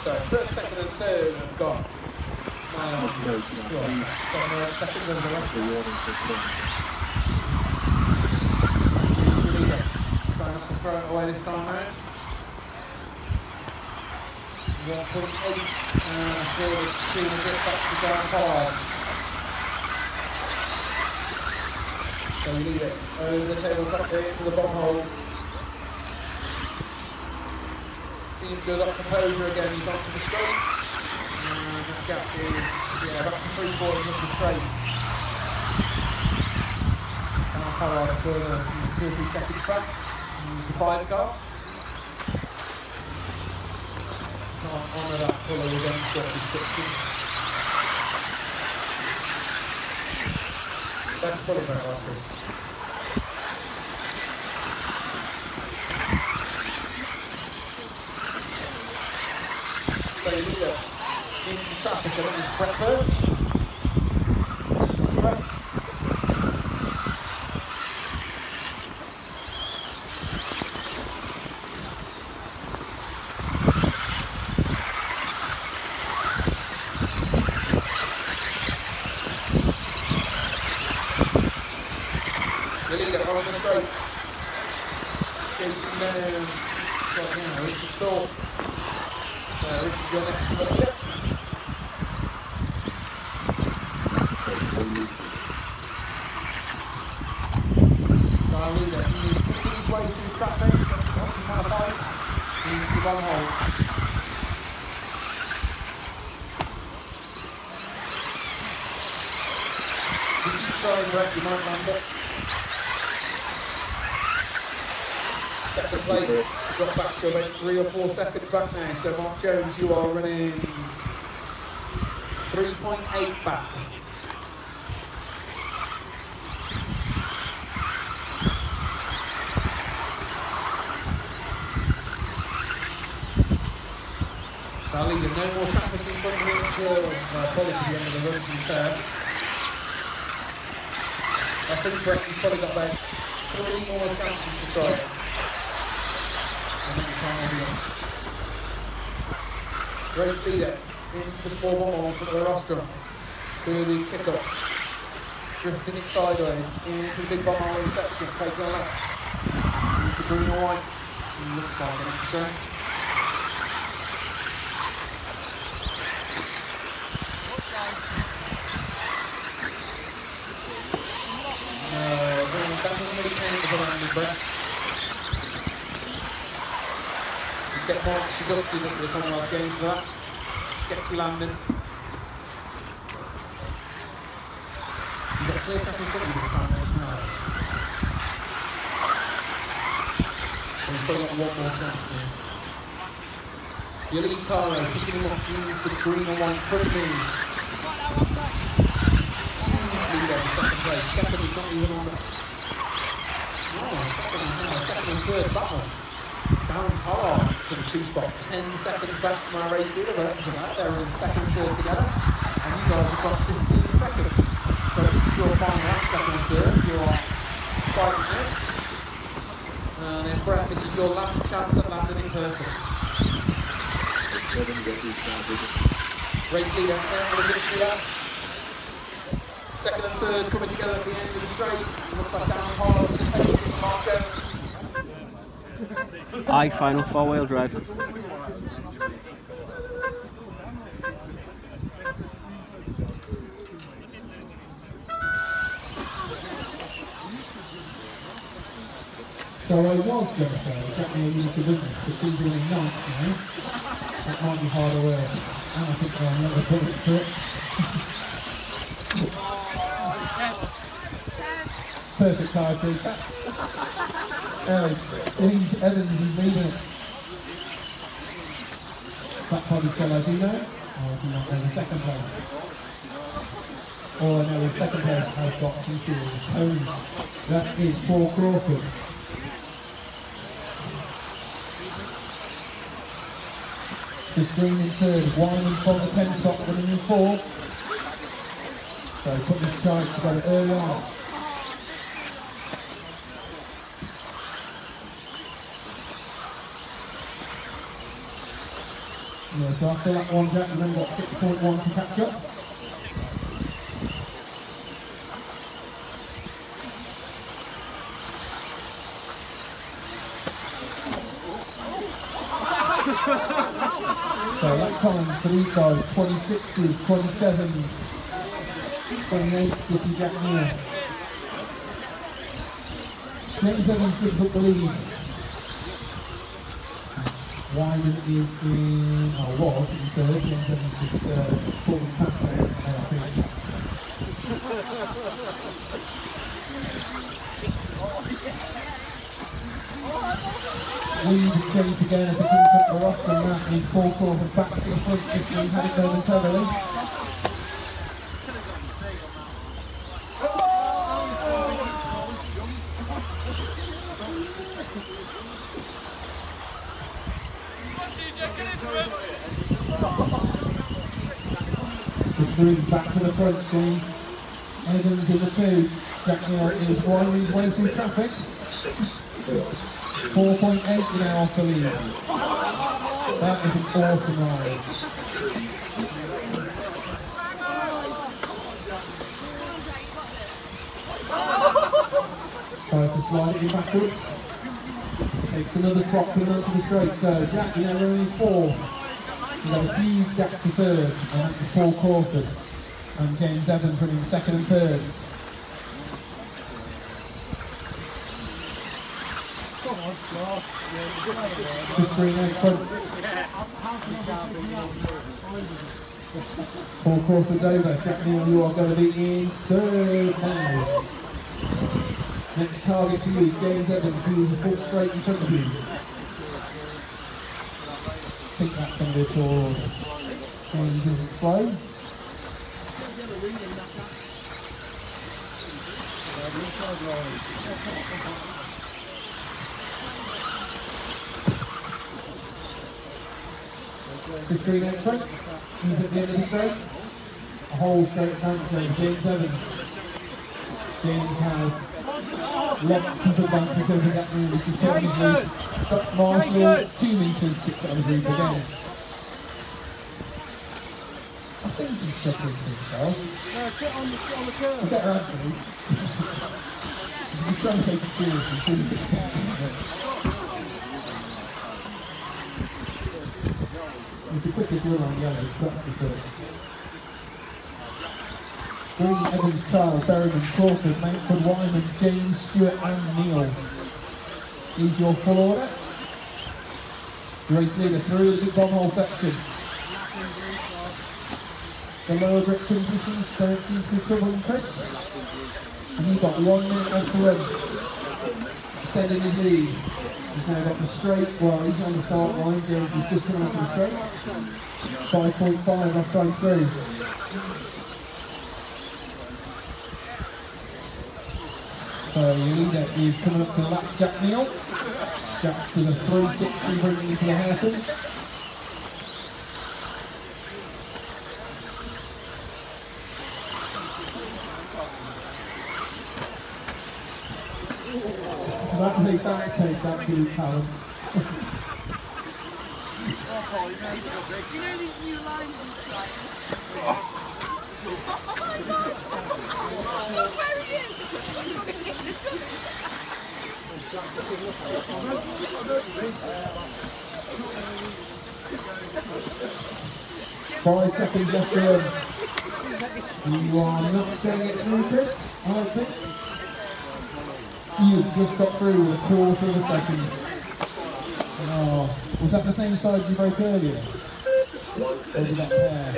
So, first, second and third have got second and the rest of the trying not to throw it away this time round. 1.8 for the team to get back to down 5. So we lead it over the tabletop here to the bottom hole. Seems good up composure again, he's onto the straight. And that gap is back to 3/4 of the straight. Now Pollard further 2 or 3 seconds back. Use the 5 car. Can't honour that puller against what restriction. Let's pull it back like this. So you lead it into traffic and then prep first. Prep. On the straight, chasing down, right now, it's a stop. This is your next one here. Leader, he's his way through traffic, that's kind of high. on hold. Sorry, Brett, you might land it. Second place, got back to about 3 or 4 seconds back now. So Mark Jones, you are running 3.8 back. I'll leave you no more traffic in front of him until probably to the end of the run, to be fair. I think Brett's probably got about 3 more chances to try it. And then the time will be on. Race leader into the small bomb for the rostrum. To the kick-up. Drifting it sideways into the big bomb on reception. Taking a left. Into green or white. Looks like an extra. That doesn't really count as a landing, Brett. You get marks deducted at the Commonwealth Games for that. Get you landing. You've got 3 seconds in this time now. So you've probably got 1 more chance now. Your lead car race, picking him up into the green or white front move. Leader in second place. Second is not even on the... second and third battle. Down hard to the 2 spot. 10 seconds back from our race leader. They're in second and third together. And you guys have got 15 seconds. So this is your final lap, second and third. You're fighting it. And then Brett, this is your last chance at landing in perfect. Race leader, we're going to do that. Second and third coming together at the end of the straight. Looks like down hard to take it from Mark Jones.
I final 4-wheel drive.
So I was going to say, exactly you need to win this, but he's doing 9th now. That might be harder work. And I think I'll never put it to it. Perfect tire feedback. Evans is leading it. That probably tell I do know. Or do not know the second place. All I know is second place has got 2 series ponies. That is Paul Crawford. Just green in third, winding from the 10 top, running in 4. So put this charge together early on. Yeah, so after that one, Jack, and then got 6.1 to catch up. So that times for these guys, 26s, 27s, 28s, Dickie Jack Neal. James Evans picks up the lead. Wyden is in, was in third, James Evans just falling past there, I think. Lead is changed again as the king took the roster, and that is Paul Crawford back to the front if he had it momentarily. Just moves back to the front screen. Evans in the 2. Jack Neal is winding his way through traffic. 4.8 now off the lead. That is an awesome ride. Tries to slide it in backwards. Takes another spot coming onto the straight. So Jack Neal running 4. We've got a huge gap to third, and that's Paul Crawford. And James Evans running second and third. Green out front. 4 quarters over. Jack Neal, you are going to be in third now. Next target for you is James Evans, who is a full straight in front of you. I think that's going to be a tour. James isn't slow. Chris Green out front. He's at the end of the straight. A whole straight front straight. James Evans. James has lots of advantage over that move, which is putting his lead. But Marshall, 2 metres, sticks on his lead again. I think he's settling for himself.
No, sit on the curve.
I'll get around to him. He's trying to take it seriously. It's the quickest run on yellow, so that's the circle. Green, Evans, Charles, Berryman, Crawford, Mountford, Wyman, James, Stewart and Neal is your full order. Race leader through the bomb hole section. The lower grip positions don't seem to be troubling Chris. And you've got 1 minute left to run. Extending his lead. He's now got the straight, well he's on the start line, James is just coming up to the straight. 5.5 left time through. So your leader is coming up to the lap, Jack Neal. Jack to the 360, bringing into the hairpin. That's a back take, absolute talent.
You know these new lines inside? Look where he is!
Five seconds left to run. You are not going to get through, Chris, I don't think. You just got through with a quarter of a second. Oh, was that the same side you broke earlier? Or did that pair?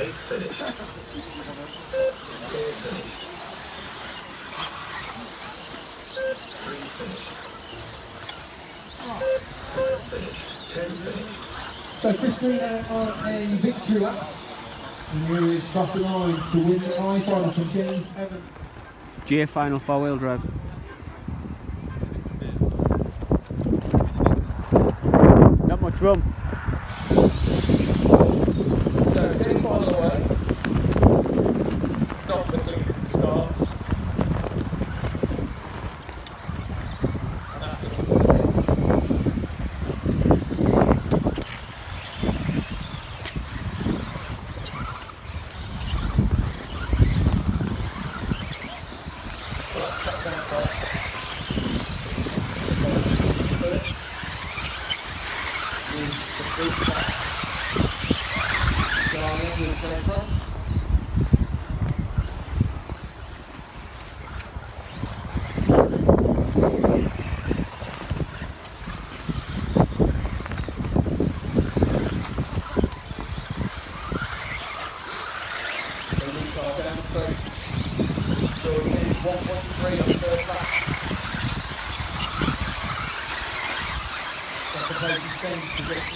So Chris Green out on a victory lap. And here is across the line to win the I-final from James Evans.
J final 4-wheel drive. Not much room.
So, getting quite a long way. Not the cleanest of starts. And that's it.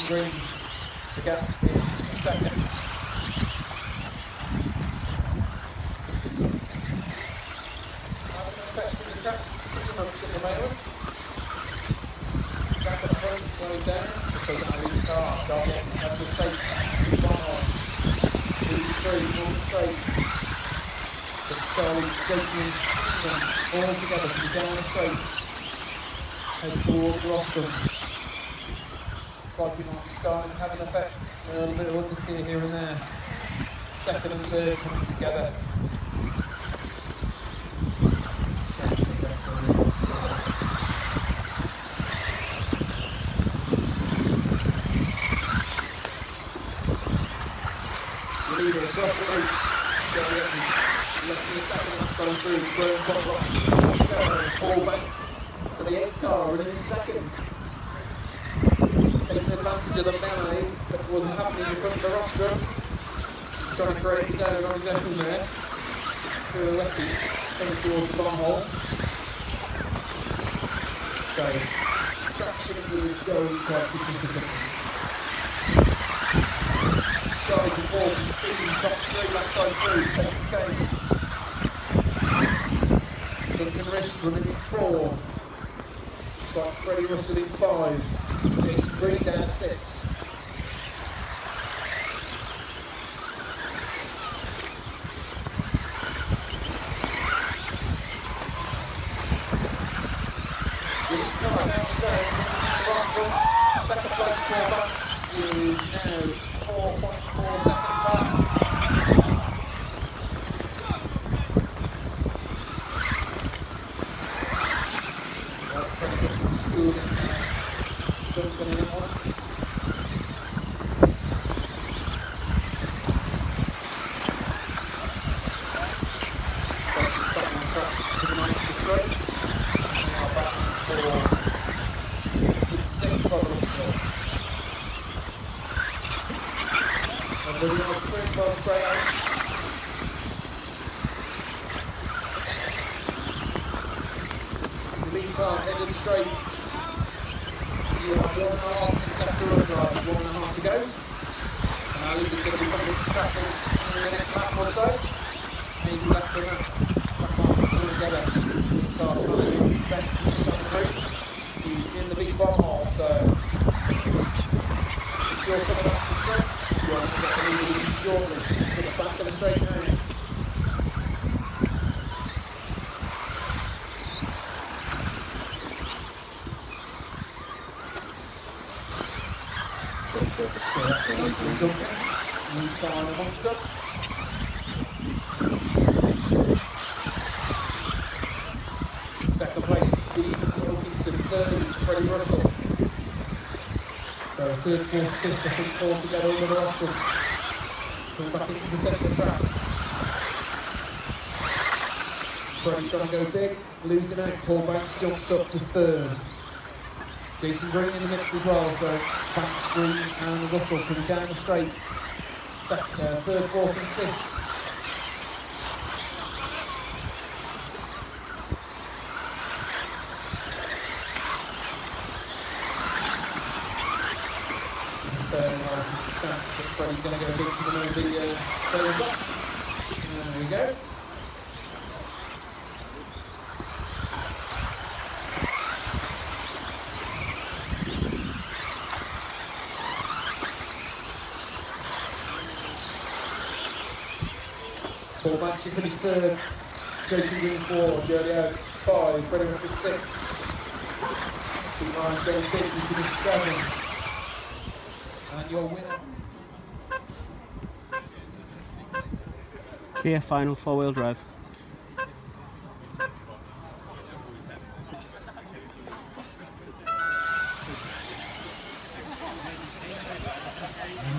Green, the gap is 2 seconds. Having an effect with the track, pretty much at the moment. Back at the front, slowing down, because I leave the car, start getting out of the straight, one on, 2, 3, one straight. The Charlie straightening all together, from down the straight, head towards Roscoe. Like we might be starting to have an effect. A little bit of understeer here and there. Second and third coming together. The leader across the route. Left in the second that's gone through. Growing top rocks. 4 banks. So the 8 car running in second. advantage of the melee that was happening in front of the rostrum. He's trying to create his own on his own there. Through the lefty, coming towards the bomb hole. So, traction is going quite significantly. Starting to fall from speed in top 3, left side through, taking 10. Duncan Wrist running in 4. It's like Freddie Russell in 5. Jason Green down 6. Second place for back is now 4.4 seconds back. Freddie Russell school Duncan in that one. Back on track to the 90th straight. Now back for and then we have 3 miles straight out. The lead car end of the straight. You have 1.5 minutes left to run drive, 1.5 to go. And our lead is going to be coming to tackle in the next lap or so. Maybe less than that. All together. The lead car trying to do his best to stop the group. He's in the big bomb hole, so if you're coming up to the straight, you're going to get the lead in shortly. Put the back of the straight now. New car on the monster. Second place, Steve Wilkinson. Third is Freddie Russell. So third, fourth, fifth, I think 4 together over the rostrum. Coming back into the centre of the track. Freddie trying to go big, losing out. Paul Banks jumps up to third. Jason Green in the mix as well, so Banks, Green and Russell coming down the straight. Third, fourth and fifth. Freddie's going to go big for the third block. There we go. Paul Banks, you finished third. Jason Green 4, Jody out 5, Freddie Russell 6. Pete Ryan's going big, you finished 7. And your winner.
Clear final 4-wheel drive.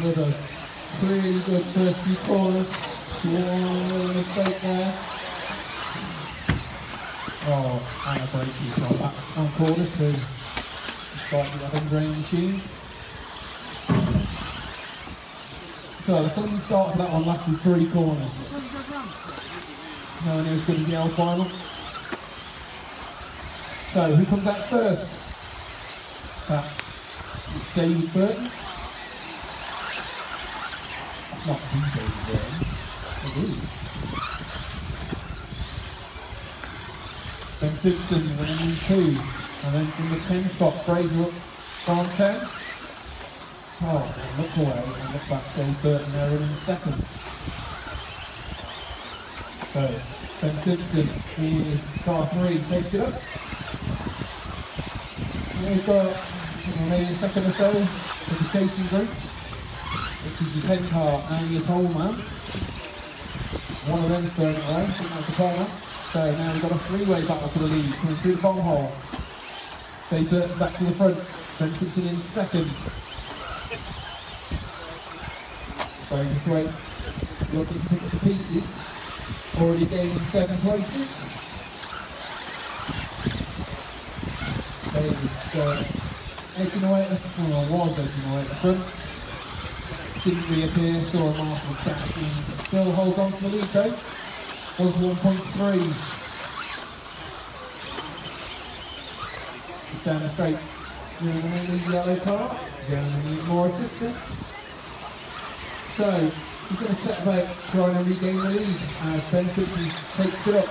Another pretty good first few corners. One mistake there. Oh, and a break on back one corner to start the 11 machine. So the fun start for that one lasted 3 corners. No one knows going to be the L final. So who comes out first? That's David Burton. That's not the David Burton. It is. Ben Simpson winning in 2. And then from the 10 spot, Fraser up from 10. Oh, and look away and look back to Dave Burton there running second. So, Ben Simpson is car 3, takes it up. And we've got maybe a second or so for the chasing group, which is your 10 car and your pole man. One of them's going away, I think that's the pole man. So now we've got a 3-way battle for the lead, coming through the bomb hole. Dave Burton back to the front, Ben Simpson in second. Great, looking to pick up the pieces, already gained 7 places. David edging away at the front, or was edging away at the front. Didn't reappear, saw a marshal catching, still holds on to the lead though. Was 1.3. Down the straight. You're going to need the yellow car. You're going to need more assistance. So, he's going to set about trying to regain the lead as Ben Simpson takes it up.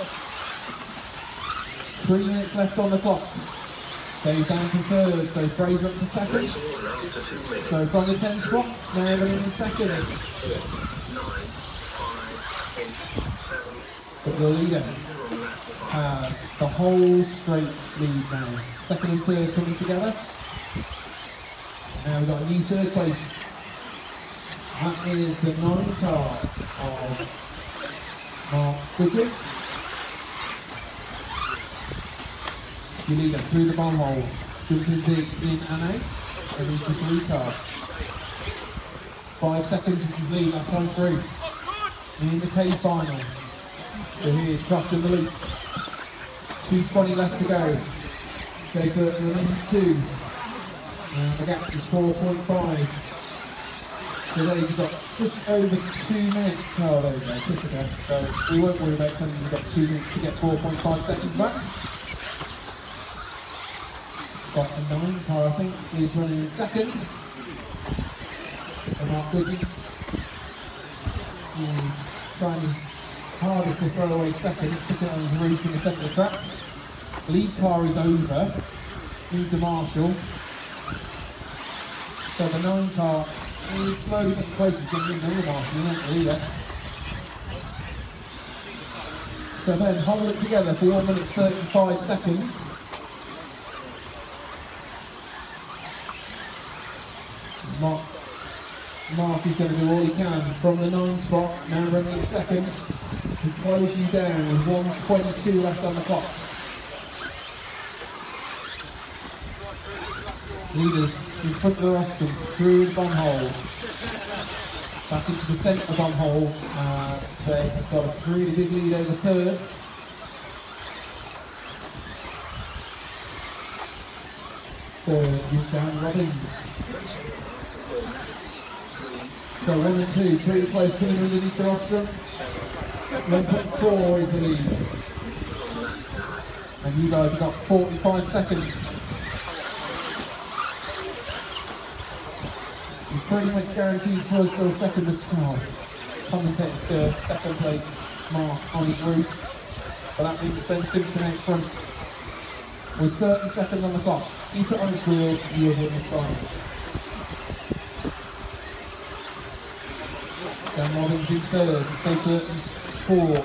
3 minutes left on the clock. Goes down to third, so Fraser up to second. So from the 10 spot, now everyone in second. But the leader has the whole straight lead now. Second and third coming together. Now we've got a new third place. That is the 9 car of Mark Goodwin. Your leader through the bomb hole, jumping big in NA, and into the 3 car. 5 seconds is his lead, last time through. In the K final. So here's crossing the loop. 2:20 left to go. Jacob remains 2. The gap is 4.5. So there you've got just over 2 minutes. Oh, there we go, just again. So we won't worry about something, we've got 2 minutes to get 4.5 seconds back. Got the 9 car, I think, is running in second. And Mark Goodwin is trying his hardest to throw away second, sticking on his roof in the centre of the track. Lead car is over, into Marshall. So the 9 car is slowly getting closer to getting into Marshall, you don't believe it. So then hold it together for 1 minute 35 seconds. Mark is going to do all he can from the 9 spot, now running in second, to close you down with 1:22 left on the clock. Leaders in front of the rest of them, through the bomb hole, back into the centre bomb hole. They've got a really big lead over third. Third is down Robbins. So 1 and 2, pretty close coming underneath the rostrum. 1.4 is the lead. And you guys have got 45 seconds. It's pretty much guaranteed for us for a second of time. Commentates the second place Mark on his route. But that means Ben Simpson out front. With 30 seconds on the clock. Keep it on his wheels, you will win this final. Dan Robbins in third, Stapler in 4,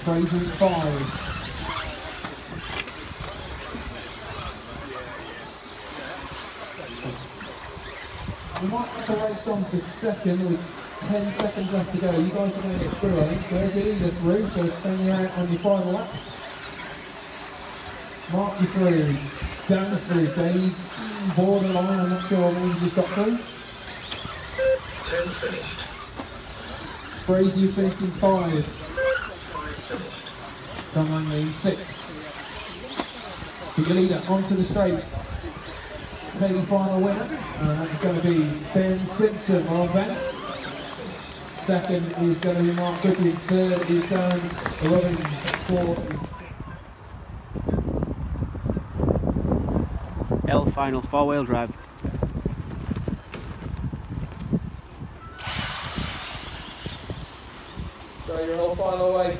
Fraser in 5. We might have to race on to second with 10 seconds left to go. You guys are going to get through, I think. So there's your leader through, so send you out on your final lap. Mark you through, down the street, Dave, borderline, I'm not sure how many you just got through.
10 finished.
Fraser, you finished in 5. Tom Langley in 6. Your leader onto the straight. Maybe final winner. That's going to be Ben Simpson. Well, Ben. Second is going to be Mark Goodwin. Third is Dan Robbins. 4th.
L final 4-wheel drive.
So your L final away.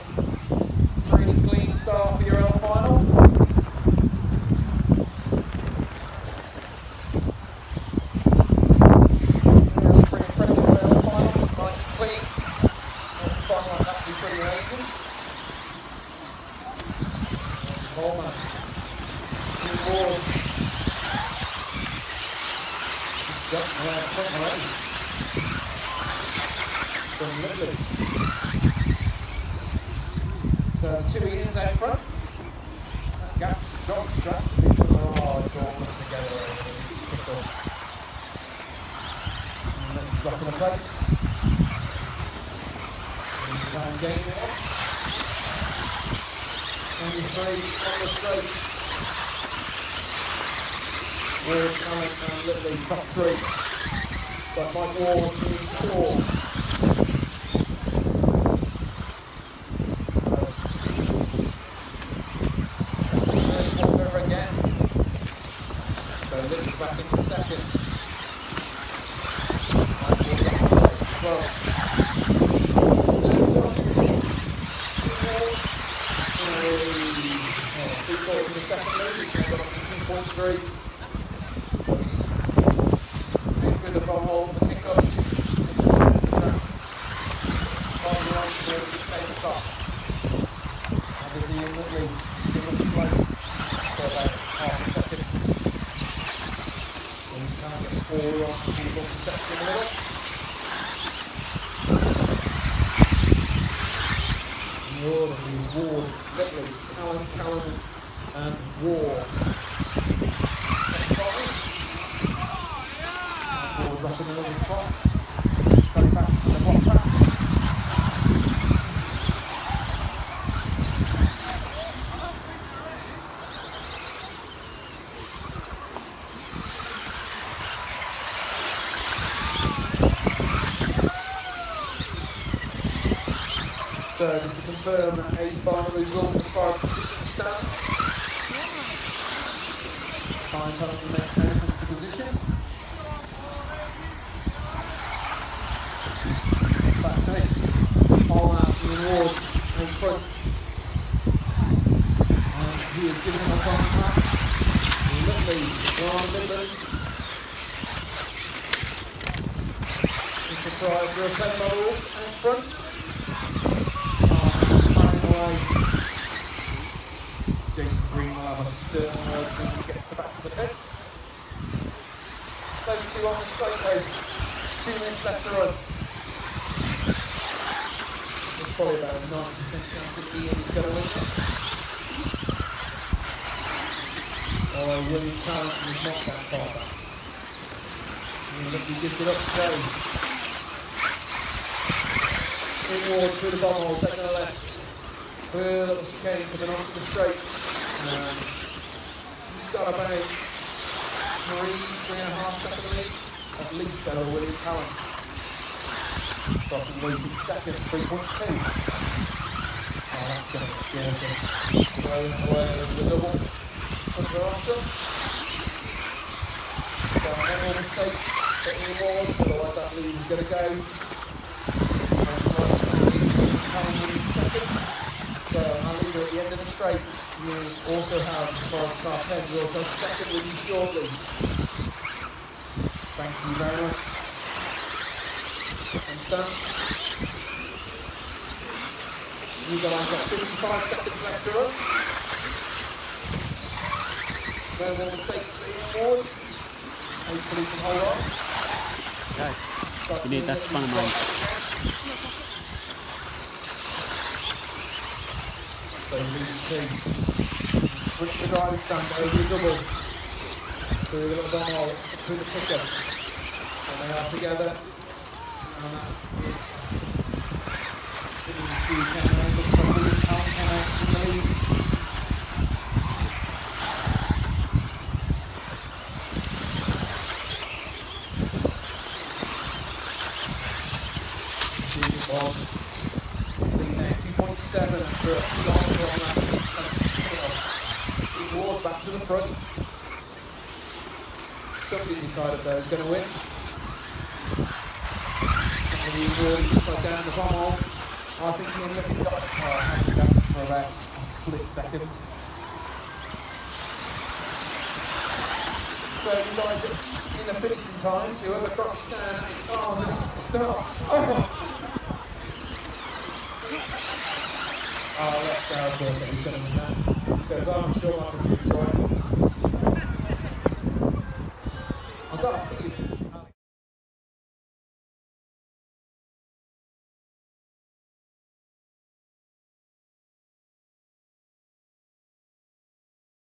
Pretty clean start for your L final. Pretty impressive for L final. Nice and clean. Fun like that would be pretty amazing. Oh man. Good board. Just around the front already. Done lovely. So the 2 Ians out front. Gaps dropped drastically. Oh, it's all put together. And then drop in a place. And try and gain it up. And 3 on the straight. Ward, Allen and Littley, top three. But Mike Ward in four. Over again. So Littley back into second. Mike Ward back in place as well. Three quarters in the second lead, he's now got up to 2.3. He's with the ball hold, the pick up. On the line, where he takes the top. And there's Ian Whitley, still in place for about half a second. And he can't get the ball on, he's got the second in the middle. Ward, Whitley, Callan, and Ward. Ward dropping a little spot. Coming back to the block back. So just to confirm that a final result as far as position stands. Time currently make entrance to position. Back to this. All out in Ward in front. And he is giving him a time back. Lovely Ron Midland. The surprise for a 10 models in front. Jason Green will have a stern word when he gets back to the fence. Those two on the straight though. 2 minutes left to run. There's probably about a 90% chance that Ian is going to win this. Although William Callan is not that far back. Ian Lippy gives it up today. In Ward through the bomb hole, taking the left. Well, up the chicane coming onto the straight. He's got about 3.5 second lead, at least over William Callan. Crossing lead in second, 3.2. Oh, that's going to be good. Going away with the double from Grafton. So, no more mistakes, getting the Ward, otherwise that lead is going to go. Callan winning second. So our leader at the end of the straight, you also have, as far as car 10, will also second with you shortly. Thank you very much. And Stan. You guys got 55 seconds left to run. No more mistakes for Ian Ward. Hopefully you can hold on.
Okay. You need that span of mind.
So leading two. Switch the driver's stand over the double. Through the little bomb hole, through the pickup. And they are together. And that is looks like William Callan came out in the lead. For a long run Ward back to the front. Somebody decided that was going to win. Somebody Ward just down the bomb hole. I think Ian Lippy got for about a split second. So you guys in the finishing times, whoever crosses stand, it's on start. Oh, that's Gareth Burke, he's going to win that. Because I'm sure Marcus will enjoy it.